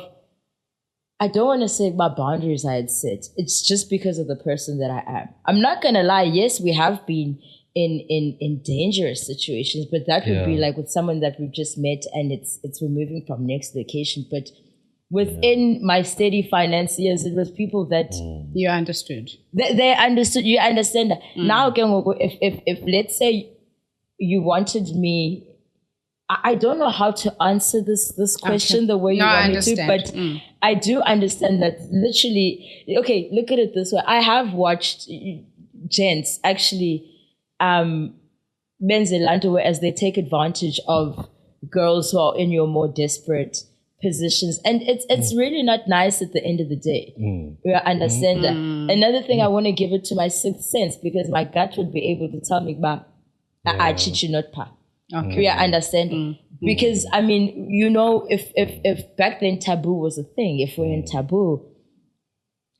I don't want to say my boundaries I had set. It's just because of the person that I am. I'm not going to lie. Yes, we have been in dangerous situations, but that would be like with someone that we've just met and we're moving from next location. But within my steady financiers, it was people that you understood. They understood. You understand that. Now, if let's say you wanted me, I don't know how to answer this question the way you want me to, but I do understand that literally. Okay, look at it this way. I have watched gents actually benzelanto, whereas they take advantage of girls who are in your more desperate positions, and it's really not nice at the end of the day. You understand that. Another thing, I want to give it to my sixth sense, because my gut would be able to tell me about I cheat you not pa. Okay. You understand? Because I mean, you know, if back then taboo was a thing, if we're in taboo,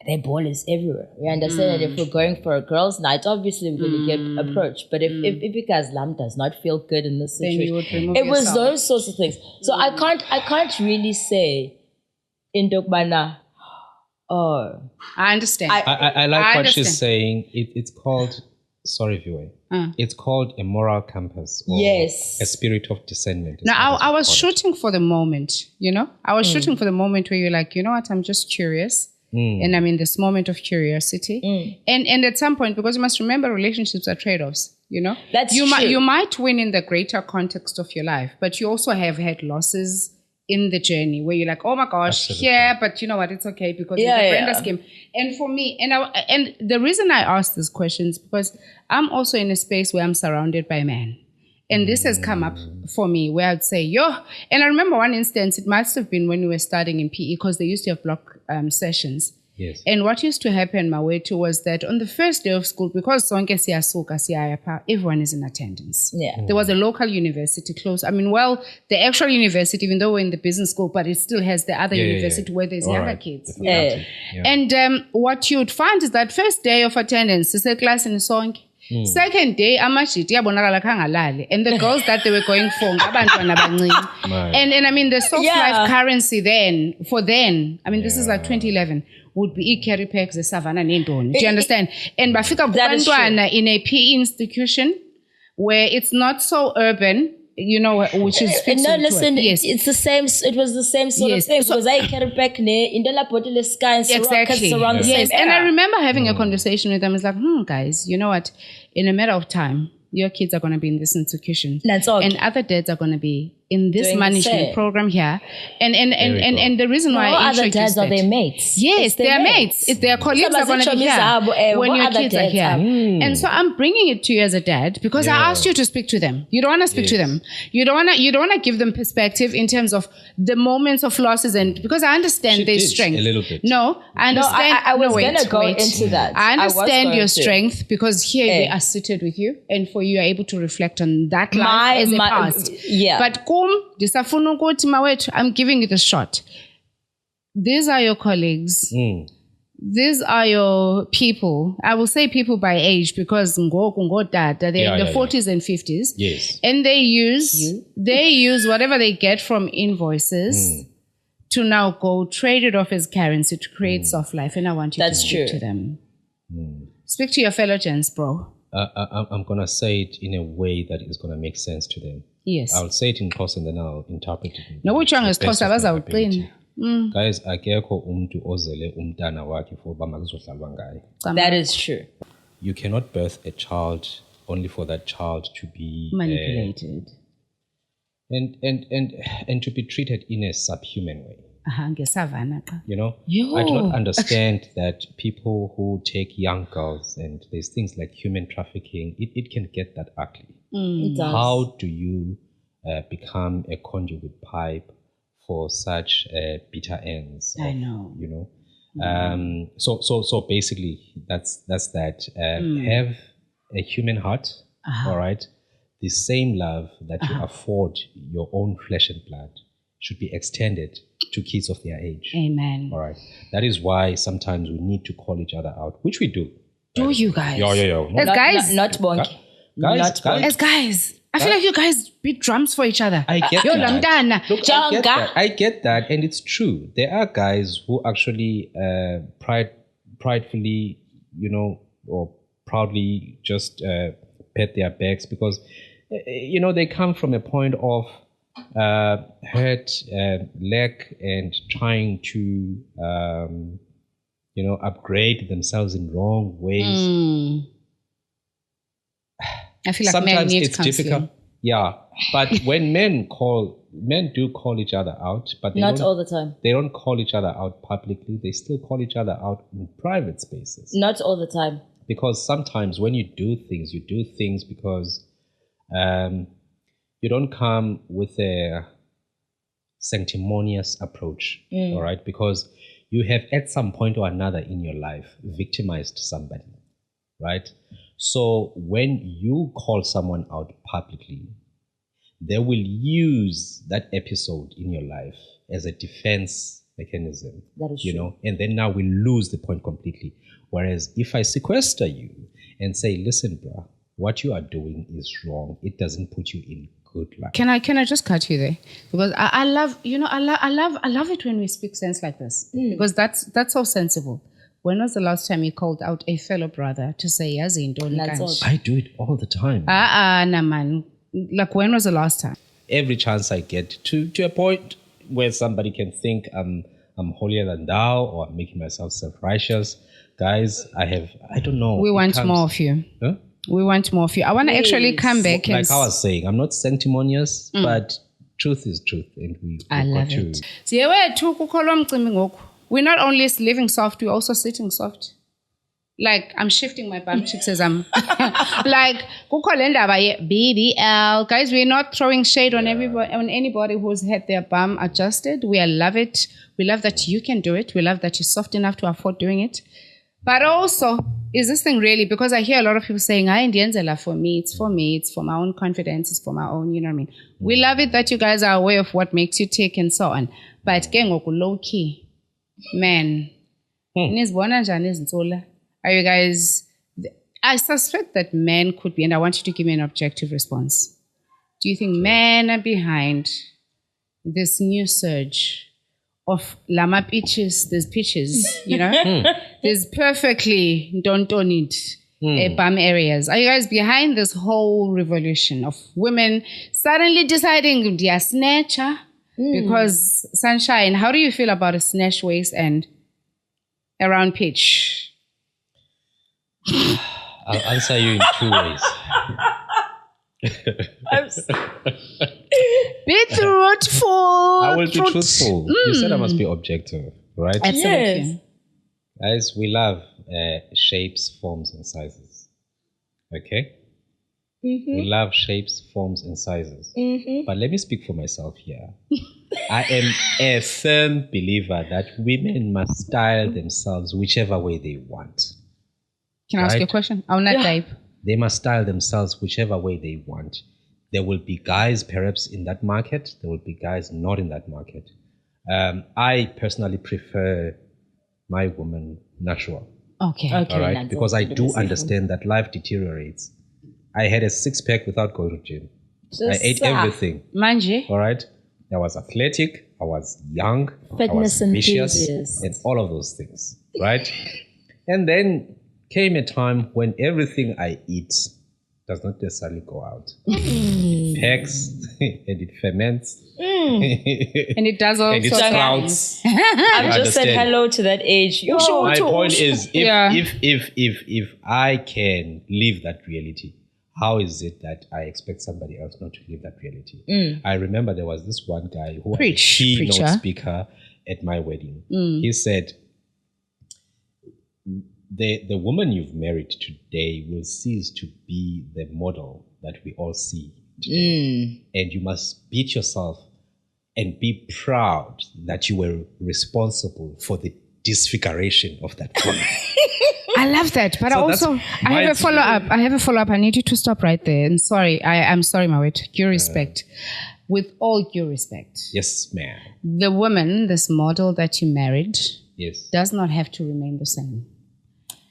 their ball is everywhere. You understand? And if we're going for a girls' night, obviously we're going to get approached. But if because Lam does not feel good in this situation, it was those sorts of things. So I can't really say in Dokbana. Oh, I understand. I like what she's saying. It's called, sorry, Viwe. It's called a moral compass, or a spirit of discernment. Now, I was shooting for the moment, you know? I was shooting for the moment where you're like, you know what, I'm just curious. And I'm in this moment of curiosity. And at some point, because you must remember, relationships are trade-offs, you know? That's true. You might win in the greater context of your life, but you also have had losses in the journey where you're like, oh my gosh, but you know what, it's okay because it's a Brenda scheme. And for me, and the reason I ask these questions, because I'm also in a space where I'm surrounded by men. And this has come up for me where I'd say, and I remember one instance, it must have been when we were studying in PE because they used to have block sessions. Yes. And what used to happen, Mawethu, was that on the first day of school, because sonke siyasuka siyaya, everyone is in attendance. Yeah. There was a local university close. I mean, the actual university, even though we're in the business school, but it still has the other university where there's younger kids. Yeah. And what you'd find is that first day of attendance, is a class in sonke. Second day, amashiti yabonakala khangalali, and the goals that they were going for, ngabantwana abancane. And I mean, the soft life currency this is like 2011, would be carry packs, the savannah, do you understand? And bafika bantwana in a PE institution where it's not so urban, which is fixed. No, listen, yes. it's the same. It was the same sort of thing. Because I carry back in the bottle sky and exactly. around the same era. And I remember having a conversation with them. It's like, guys, you know what? In a matter of time, your kids are going to be in this institution. That's all. And other dads are going to be in this doing management program here. And the reason why I other dads are their mates. Yes, they are mates. If their colleagues are going to be here when your kids are here. And so I'm bringing it to you as a dad because I asked you to speak to them. You don't want to speak to them. You don't want to give them perspective in terms of the moments of losses, and because I understand their strength. A little bit. No, I understand. I was going to go into that. I understand your strength because here we are seated with you, and for you are able to reflect on that life as a past. Yeah. But I'm giving it a shot. These are your colleagues. These are your people. I will say people by age because they're in the 40s and 50s. Yes. And they use whatever they get from invoices to now go trade it off as currency to create soft life. And I want you to speak to them. Speak to your fellow gents, bro. I'm going to say it in a way that is going to make sense to them. Yes. I'll say it in Xhosa and then I'll interpret it. No, which one is Xhosa? Bazawuqina. Guys, akekho umuntu ozele umntana wakhe for uba makuzodlalwa ngaye. That is true. You cannot birth a child only for that child to be manipulated and to be treated in a subhuman way. I do Yo. not understand that people who take young girls and there's things like human trafficking, it can get that ugly. It does. How do you become a conduit pipe for such bitter ends? I know. So basically that's that. Have a human heart, all right? The same love that you afford your own flesh and blood should be extended to kids of their age. Amen. All right. That is why sometimes we need to call each other out, which we do. Do you guys? Yeah. As guys? Not bonky. Guys. As guys. I feel like you guys beat drums for each other. I get that. Look, I Jonga. get that. And it's true. There are guys who actually pridefully, or proudly just pat their backs because, they come from a point of hurt, lack, and trying to, upgrade themselves in wrong ways. I feel like sometimes men need it's difficult. Yeah, but when men do call each other out, but not all the time. They don't call each other out publicly. They still call each other out in private spaces. Not all the time. Because sometimes when you do things because you don't come with a sanctimonious approach, all right? Because you have at some point or another in your life victimized somebody, right? So when you call someone out publicly, they will use that episode in your life as a defense mechanism. That is true. And then now we lose the point completely. Whereas if I sequester you and say, listen, bro, what you are doing is wrong. It doesn't put you in good luck. Can I just cut you there? Because I love it when we speak sense like this. Because that's so sensible. When was the last time you called out a fellow brother to say, I do it all the time. Man. Like, when was the last time? Every chance I get to a point where somebody can think I'm holier than thou or I'm making myself self-righteous. Guys, I don't know. We want more of you. Huh? We want more of you. I want to actually come back and... Like I was saying, I'm not sanctimonious, but truth is truth. And I love it. We're not only living soft, we're also sitting soft. Like, I'm shifting my bum cheeks as I'm like, BBL. Guys, we're not throwing shade on anybody who's had their bum adjusted. We love it. We love that you can do it. We love that you're soft enough to afford doing it. But also, is this thing really? Because I hear a lot of people saying, Indianzela for me, it's for me, it's for my own confidence, it's for my own, you know what I mean? We love it that you guys are aware of what makes you tick and so on. But low key, man, are you guys, I suspect that men could be, and I want you to give me an objective response. Do you think men are behind this new surge of lama pitches? There's pitches, you know? There's perfectly don't need bum areas. Are you guys behind this whole revolution of women suddenly deciding they are snatcher? Because Sunshine, how do you feel about a snatch waist and a round pitch? I'll answer you in 2 ways. Be truthful. I will be truthful. You said I must be objective, right? Absolutely. Yes. Guys, we love shapes, forms, and sizes. Okay? We love shapes, forms, and sizes. But let me speak for myself here. I am a firm believer that women must style themselves whichever way they want. Can I ask you a question? I'm not type. They must style themselves whichever way they want. There will be guys perhaps in that market. There will be guys not in that market. I personally prefer my woman natural. Okay. All right? Because I do understand that life deteriorates. I had a 6-pack without going to gym. I ate everything. Manje. All right? I was athletic. I was young. Fitness I was vicious. enthusiast. And all of those things. Right? And then came a time when everything I eat does not necessarily go out. Packs and it ferments. And it does also. And it sprouts. I've just said hello to that age. My point is, if I can live that reality, how is it that I expect somebody else not to live that reality? I remember there was this one guy who was a keynote speaker at my wedding. He said, the woman you've married today will cease to be the model that we all see today. And you must beat yourself and be proud that you were responsible for the disfiguration of that woman. I love that. But I have a follow-up. I need you to stop right there. And sorry, I'm sorry, Mawet. Due respect. With all due respect. Yes, ma'am. The woman, this model that you married, does not have to remain the same.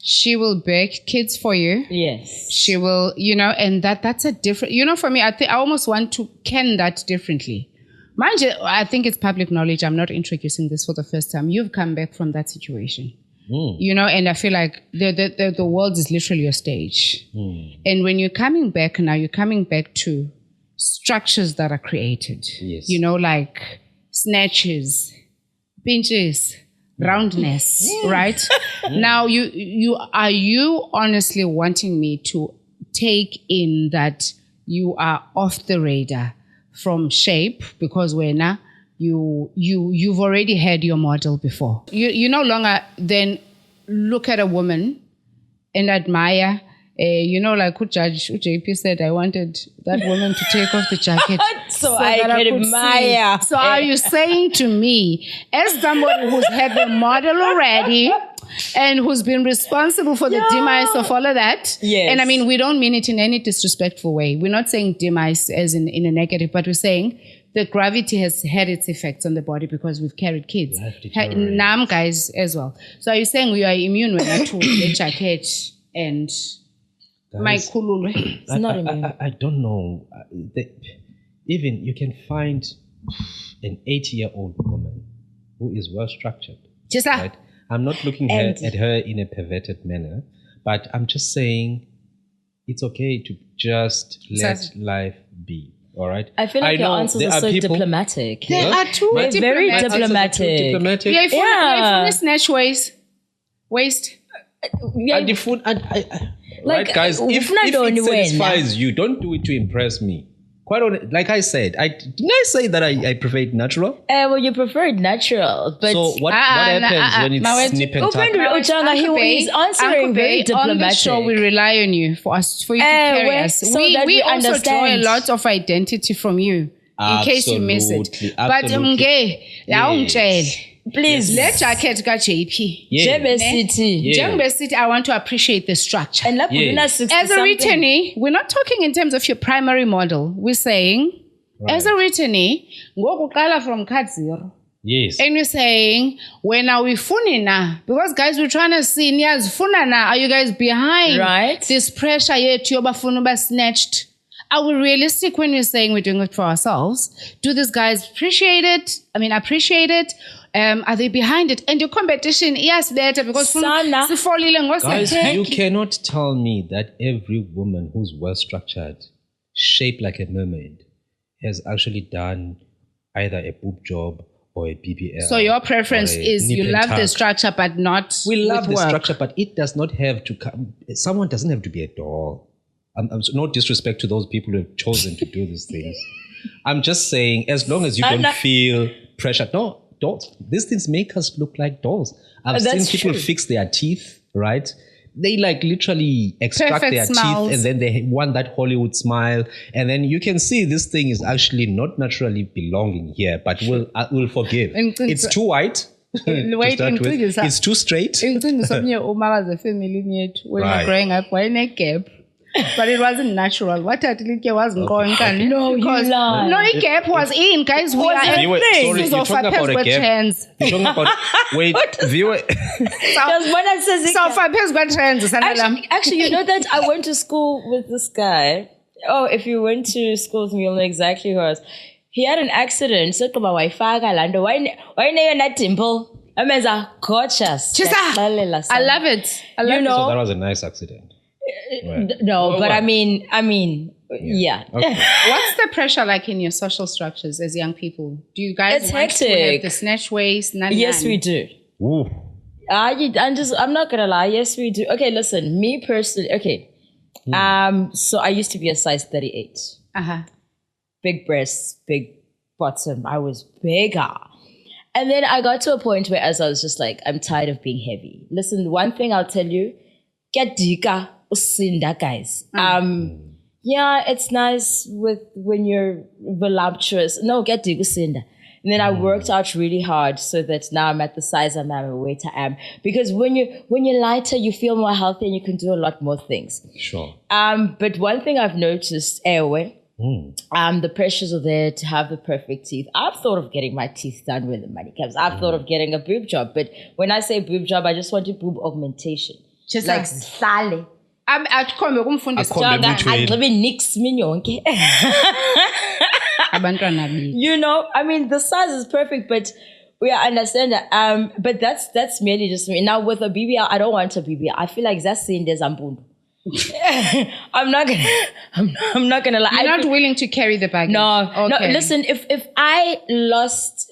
She will bear kids for you. Yes. She will, and that's a different, for me, I almost want to ken that differently. Mind you, I think it's public knowledge. I'm not introducing this for the first time. You've come back from that situation. And I feel like the world is literally your stage. And when you're coming back now, you're coming back to structures that are created. Yes. Like snatches, pinches, roundness, right? Now, you honestly wanting me to take in that you are off the radar from shape because you've already had your model before. You no longer then look at a woman and admire. Like Judge JP said, I wanted that woman to take off the jacket so I can admire. So are you saying to me, as somebody who's had the model already and who's been responsible for the demise of all of that? Yes. And I mean, we don't mean it in any disrespectful way. We're not saying demise as in a negative, but we're saying the gravity has had its effects on the body because we've carried kids. Nam guys as well. So are you saying we are immune when to the jacket and my kululwe? It's not immune. I don't know. Even you can find an 80-year-old woman who is well structured. Right? I'm not looking at her in a perverted manner, but I'm just saying it's okay to just let life be. All right. I feel like your answers are so diplomatic. They are too diplomatic. Very diplomatic. Yeah, if snatch waist. Right, guys, if it satisfies you, don't do it to impress me. like I said, didn't I say that I prefer it natural? Well, you prefer it natural, but So what happens when it's snip and tuck? He's answering very diplomatic. On the show, we rely on you for you to carry us. So that we also draw a understand. lot of identity from you, in case you miss it. But Please. le jacket ka JP. Jebe City. Jembe City, I want to appreciate the structure. And Yes. As a returnee, we're not talking in terms of your primary model. We're saying, as a returnee, ngokuqala from card zero. Yes. And we're saying, when are we funny now? Because guys, we're trying to see, are you guys behind Right. this pressure yet you're snatched? Are we realistic when we're saying we're doing it for ourselves? Do these guys appreciate it? Appreciate it? Are they behind it? And your competition, yes, better because Sana. Guys, you cannot tell me that every woman who's well structured, shaped like a mermaid, has actually done either a boob job or a BBL. So your preference or a is you nip and love the tuck. structure, but not We love with the work. structure, but it does not have to come. Someone doesn't have to be a doll. No disrespect to those people who have chosen to do these things. I'm just saying, as long as you don't feel pressure. No, dolls. These things make us look like dolls. I've seen That's people true. fix their teeth, right? They like literally extract Perfect their smiles. teeth and then they want that Hollywood smile. And then you can see this thing is actually not naturally belonging here, but we'll forgive. It's too white. to Wait, start with. It's too straight. When Right. growing up, why a gap? But it wasn't natural. What Atlike wasn't going on. No, you lie. No, a gap was in, guys. We are Viwe, sorry, you're talking about a gap. trends. You're talking about wait, Viwe. Because when I says So for trends, actually, you know that I went to school with this guy. Oh, if you went to school with me, you'll know exactly who I was. He had an accident. So come Why you're not dimple? I mean, gorgeous. I love it. I love You know, So that was a nice accident. Right. no, but what? I mean, yeah. Okay. What's the pressure like in your social structures as young people? Do you guys It's want to have hectic. the snatch waist? Yes, we do. Ooh. I'm not gonna lie. Yes, we do. Okay, listen. Me personally. Okay. So I used to be a size 38. Big breasts, big bottom. I was bigger. And then I got to a point where as I was just like, I'm tired of being heavy. Listen, one thing I'll tell you, get dika usinda, guys. Yeah, it's nice when you're voluptuous. No, get dika usinda. And then I worked out really hard so that now I'm at the size I'm at, the weight I am. Because when you're lighter, you feel more healthy and you can do a lot more things. Sure. But one thing I've noticed, the pressures are there to have the perfect teeth. I've thought of getting my teeth done when the money comes. I've thought of getting a boob job. But when I say boob job, I just want a boob augmentation. Just like sale. Akhombe Nix minyonke. You know, I mean, the size is perfect, but we understand that. But that's merely just me. Now with a BBL, I don't want a BBL. I feel like that's saying there's ambundu. I'm not gonna lie. You're not willing to carry the baggage. No. Okay. Listen, if I lost,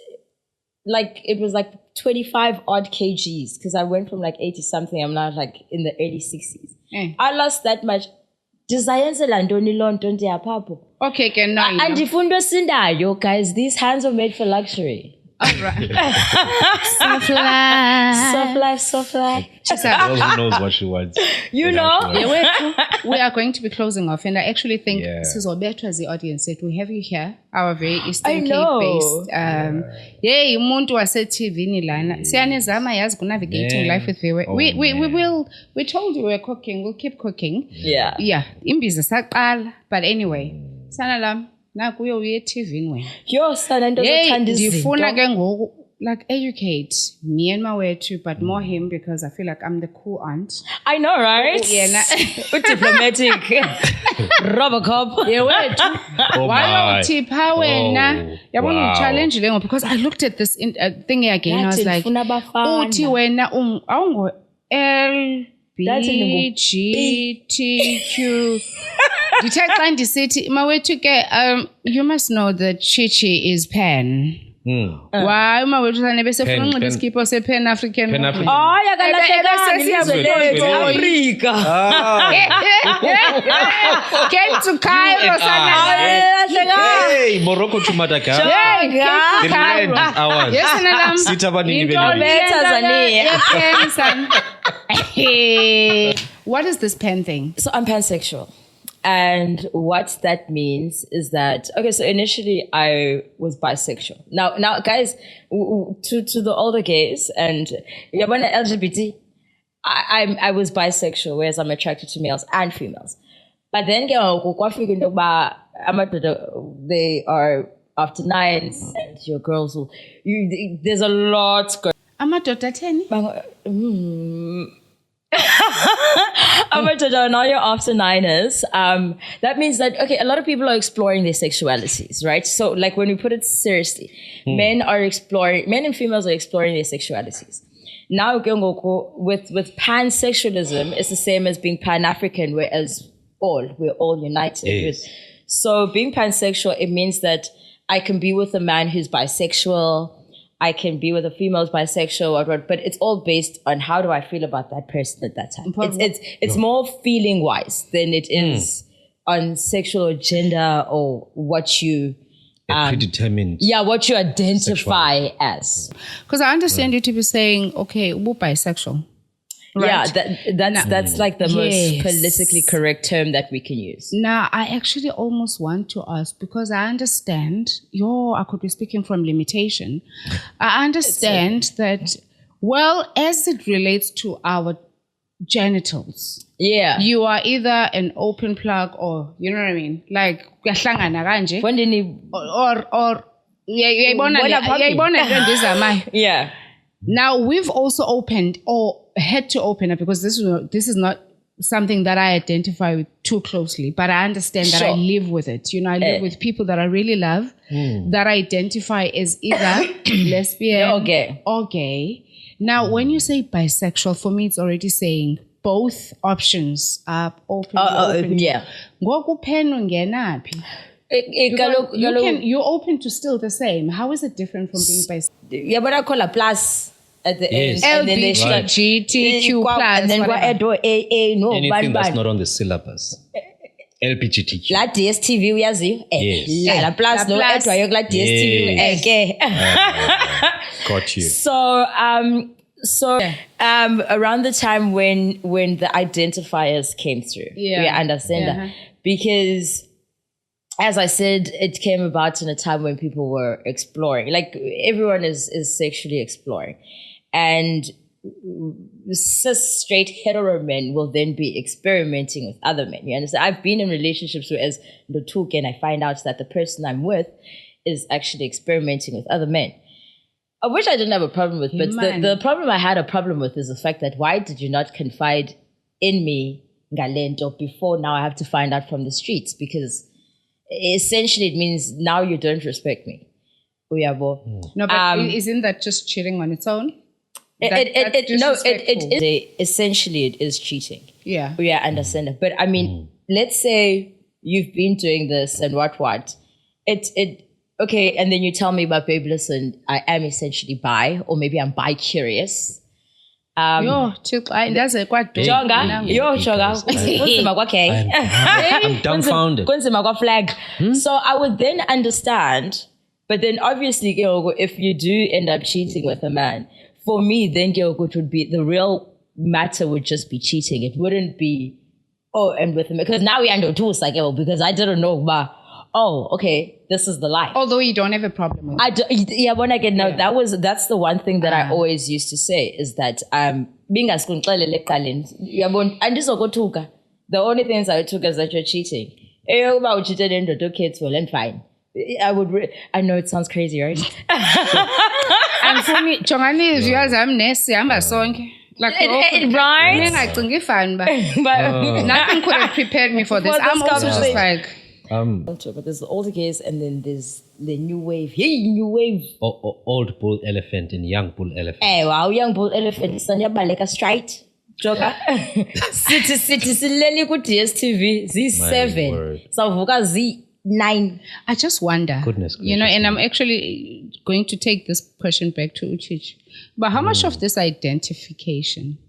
like, it was like 25 odd kgs, because I went from like 80 something, I'm now like in the early 60s. I lost that much. Okay, can now. And sindayo, guys, these hands are made for luxury. All right. Soft life. Girl who knows what she wants. You know? We are going to be closing off, and I actually think Sizobethu as the audience said, we have you here, our very Eastern Cape based. Yay, umuntu wase TV ni lana. Siyanezama yazi ku navigating life with Viwe. We told you we're cooking. We'll keep cooking. Yeah. Yeah. Imbiza saqala. But anyway, Sanalam. Nakuyo uye TV wena. Yo, sana ndozothanda izinto. Ndifuna ke ngoku like educate me and my way too, but more him because I feel like I'm the cool aunt. I know, right? Diplomatic. Robocop. Why tipha wena? Yabona challenge lengo because I looked at this thing again. I was like, uthi wena awungo LGBTQ. You must know that Chi Chi is pan. Why Pan African? Oh, Came to Cairo. Hey, Morocco to Madagascar. Hey, The land is ours. Yes, Sit up and Into Tanzania. What is this pen thing? So I'm pansexual. And what that means is that, okay, so initially I was bisexual. Now guys, to the older gays and when LGBT, I was bisexual, whereas I'm attracted to males and females. But then they are after nines, and your girls will. There's a lot going. Amadoda 10. Now you're after niners. That means that, okay, a lot of people are exploring their sexualities, right? So like when we put it seriously, men and females are exploring their sexualities. Now with pansexualism, it's the same as being Pan-African, whereas we're all united. Yes. So being pansexual, it means that I can be with a man who's bisexual, I can be with a female who's bisexual, but it's all based on how do I feel about that person at that time. It's more feeling wise than it is on sexual or gender or what you predetermined. Yeah, what you identify as. Because I understand you to be saying, okay, we're bisexual. Right? Yeah, that's like the most politically correct term that we can use. Now, I actually almost want to ask, because I understand, I could be speaking from limitation. I understand that, well, as it relates to our genitals, you are either an open plug or, you know what I mean? Like, yeah. Now, we've also opened or had to open up, because this is not something that I identify with too closely, but I understand that I live with it. You know, I live with people that I really love that I identify as either lesbian or gay. Now, when you say bisexual, for me, it's already saying both options are open. Yeah. You're open to still the same. How is it different from being bisexual? Yeah, but I call a plus at the end. And then they start LGBTQ plus. And then anything that's not on the syllabus. LGBTQ. La DSTV uyaziyo. Yes. La plus no edwa yokla DSTV eke. Got you. So around the time when the identifiers came through, we understand that, because as I said, it came about in a time when people were exploring. Like everyone is sexually exploring, and cis straight hetero men will then be experimenting with other men. You understand? I've been in relationships where, as the talk, and I find out that the person I'm with is actually experimenting with other men, of which I didn't have a problem with. But the problem I had a problem with is the fact that why did you not confide in me, Galento, before now I have to find out from the streets? Because essentially it means now you don't respect me. No, but isn't that just cheating on its own? Essentially it is cheating. Yeah. We understand it. But I mean, let's say you've been doing this and what. Okay, and then you tell me about, babe, listen, I am essentially bi, or maybe I'm bi-curious. I'm dumbfounded. So I would then understand, but then obviously, if you do end up cheating with a man, for me, then it would be, the real matter would just be cheating. It wouldn't be, and with him, because now we under two, because I didn't know, but okay, this is the life. Although you don't have a problem with it. When I get now, that's the one thing that I always used to say, is that being as the only things I took is that you're cheating. About cheated in the kids, well, and fine. I know it sounds crazy, right? And for me, Chongani is yours, I'm Nessie, I'm a song. Like, right? But nothing could have prepared me for this. I'm also just like, but there's the older gays, and then there's the new wave. Hey, new wave. Old bull elephant and young bull elephant. Wow, young bull elephant. Sanya baleka straight. Joker. City, sileli ku DSTV. Z7. Savuka Z9. I just wonder. Goodness gracious. You know, and I'm actually going to take this question back to Uchich. But how much of this identification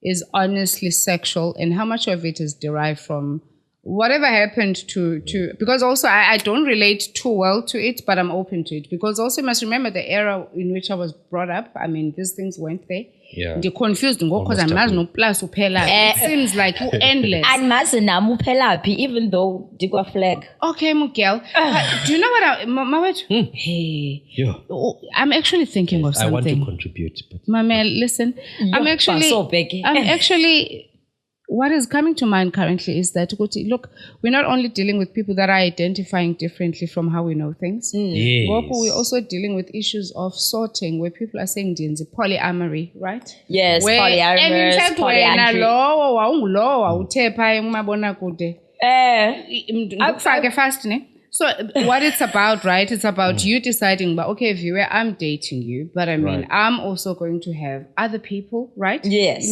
is honestly sexual, and how much of it is derived from whatever happened to because also I don't relate too well to it, but I'm open to it because also you must remember the era in which I was brought up. I mean, these things weren't there. Yeah. They're confused because I'm no plus it seems like endless. And even though they got flag. Okay, Miguel. Do you know what Hey. Yeah. I'm actually thinking of something. I want to contribute. But Mama, listen. I'm actually what is coming to mind currently is that, look, we're not only dealing with people that are identifying differently from how we know things. Yes. We're also dealing with issues of sorting where people are saying polyamory, right? Yes, polyamorous, and in fact, polyandry. So what it's about, right? It's about you deciding, but okay, Viwe, I'm dating you, but I mean, I'm also going to have other people, right? Yes.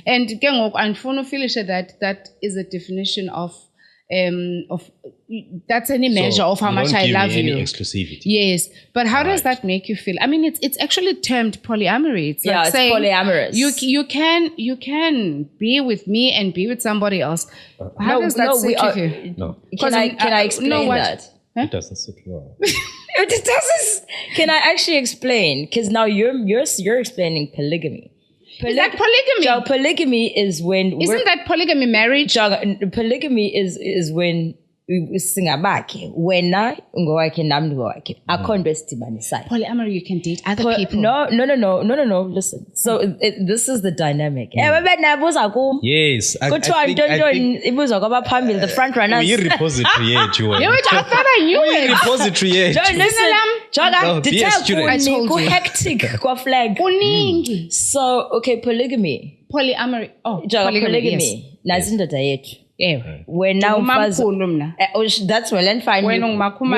And that is a definition of that's any measure of how much I love you. Exclusivity. Yes, but how does that make you feel? I mean, it's actually termed polyamory. It's like saying polyamorous. You can be with me and be with somebody else. How does that sit with you? No, Can I explain that? it doesn't sit well. It doesn't. Can I actually explain? Because now you're explaining polygamy. Is that polygamy? Polygamy is when Isn't that polygamy marriage? Polygamy is when singabakhe wena ngowakhe nami ngowakhe akho nto esidibanisayo. Polyamory, you can date other people. No. Listen. So this is the dynamic. Yes. Kuthiwa ntoni ibuzwa kwabaphambili, the front runners. Repository yethu wena. I thought I knew it. Repository yettu. No, Listen, ku hectic kwa flag. Kuningi. So okay, polygamy. Polyamory. Oh, polygamy. Yes. Nazindoda yethu. Yeah. When now that's well and fine. You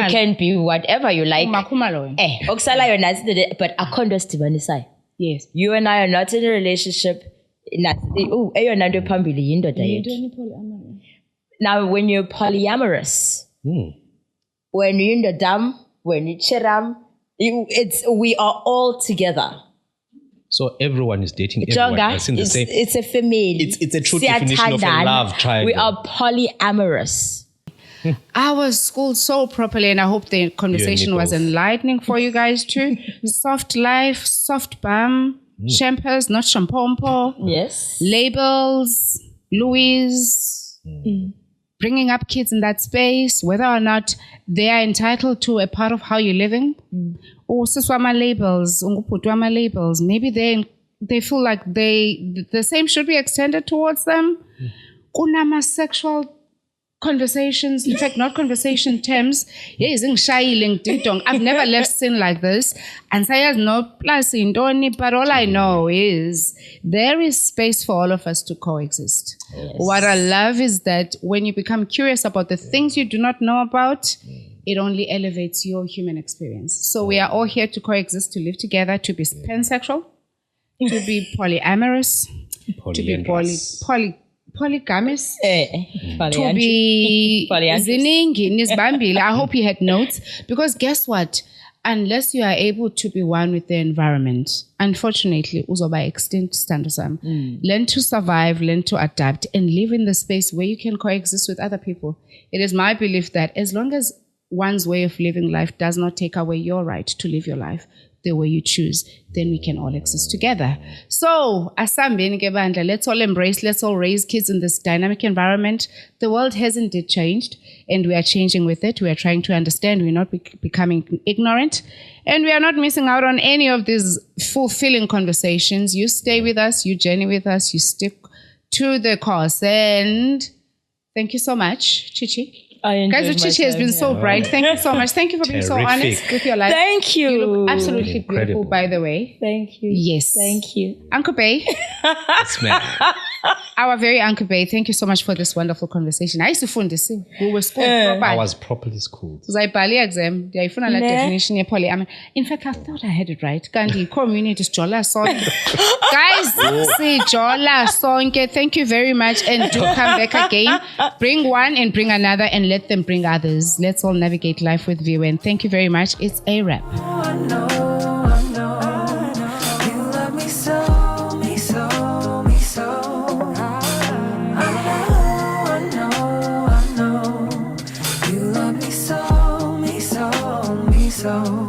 can be whatever you like. Oksala yona, but akhondo sidibanisayo. Yes. You and I are not in a relationship. Eyona nto phambili yindoda yethu. Now when you're polyamorous, when you're in the dam, when you're chiram, we are all together. So everyone is dating everyone else in the same. It's a family. It's a true definition of a love triangle. We are polyamorous. I was schooled so properly, and I hope the conversation was enlightening for you guys too. Soft life, soft bum, champers, not champompo. Yes. Labels, Louis. Bringing up kids in that space, whether or not they are entitled to a part of how you're living. Or siswama labels, unguputwama labels. Maybe they feel like the same should be extended towards them. Kunama sexual conversations, in fact, not conversation terms. I've never left sin like this. And sayas no plus in Doni, but all I know is there is space for all of us to coexist. Yes. What I love is that when you become curious about the things you do not know about, it only elevates your human experience. So we are all here to coexist, to live together, to be pansexual, to be polyamorous, to be polygamous, to be ziningi, nisbambile. I hope you had notes, because guess what? Unless you are able to be one with the environment, unfortunately, uzoba extinct standosam. Learn to survive, learn to adapt, and live in the space where you can coexist with other people. It is my belief that as long as one's way of living life does not take away your right to live your life the way you choose, then we can all exist together. So, asambeni ke bandla, let's all embrace, let's all raise kids in this dynamic environment. The world has indeed changed, and we are changing with it. We are trying to understand. We're not becoming ignorant, and we are not missing out on any of these fulfilling conversations. You stay with us, you journey with us, you stick to the course. And thank you so much, Chi Chi. Guys, the Chi Chi has been so bright. Thank you so much. Thank you for being so honest with your life. Thank you. You look absolutely beautiful, by the way. Thank you. Yes. Thank you. Uncle Bay. Our very Uncle Bay, thank you so much for this wonderful conversation. I used to phone this. We were schooled properly. I was properly schooled. Zaibali exam. I found a definition of polyamorous. In fact, I thought I had it right. Gandhi, community is Jola Sonke. Guys, say Jola Sonke. Thank you very much. And do come back again. Bring one and bring another and let them bring others. Let's all navigate life with Viwe. And thank you very much. It's a wrap. I know, you love me so. I know. so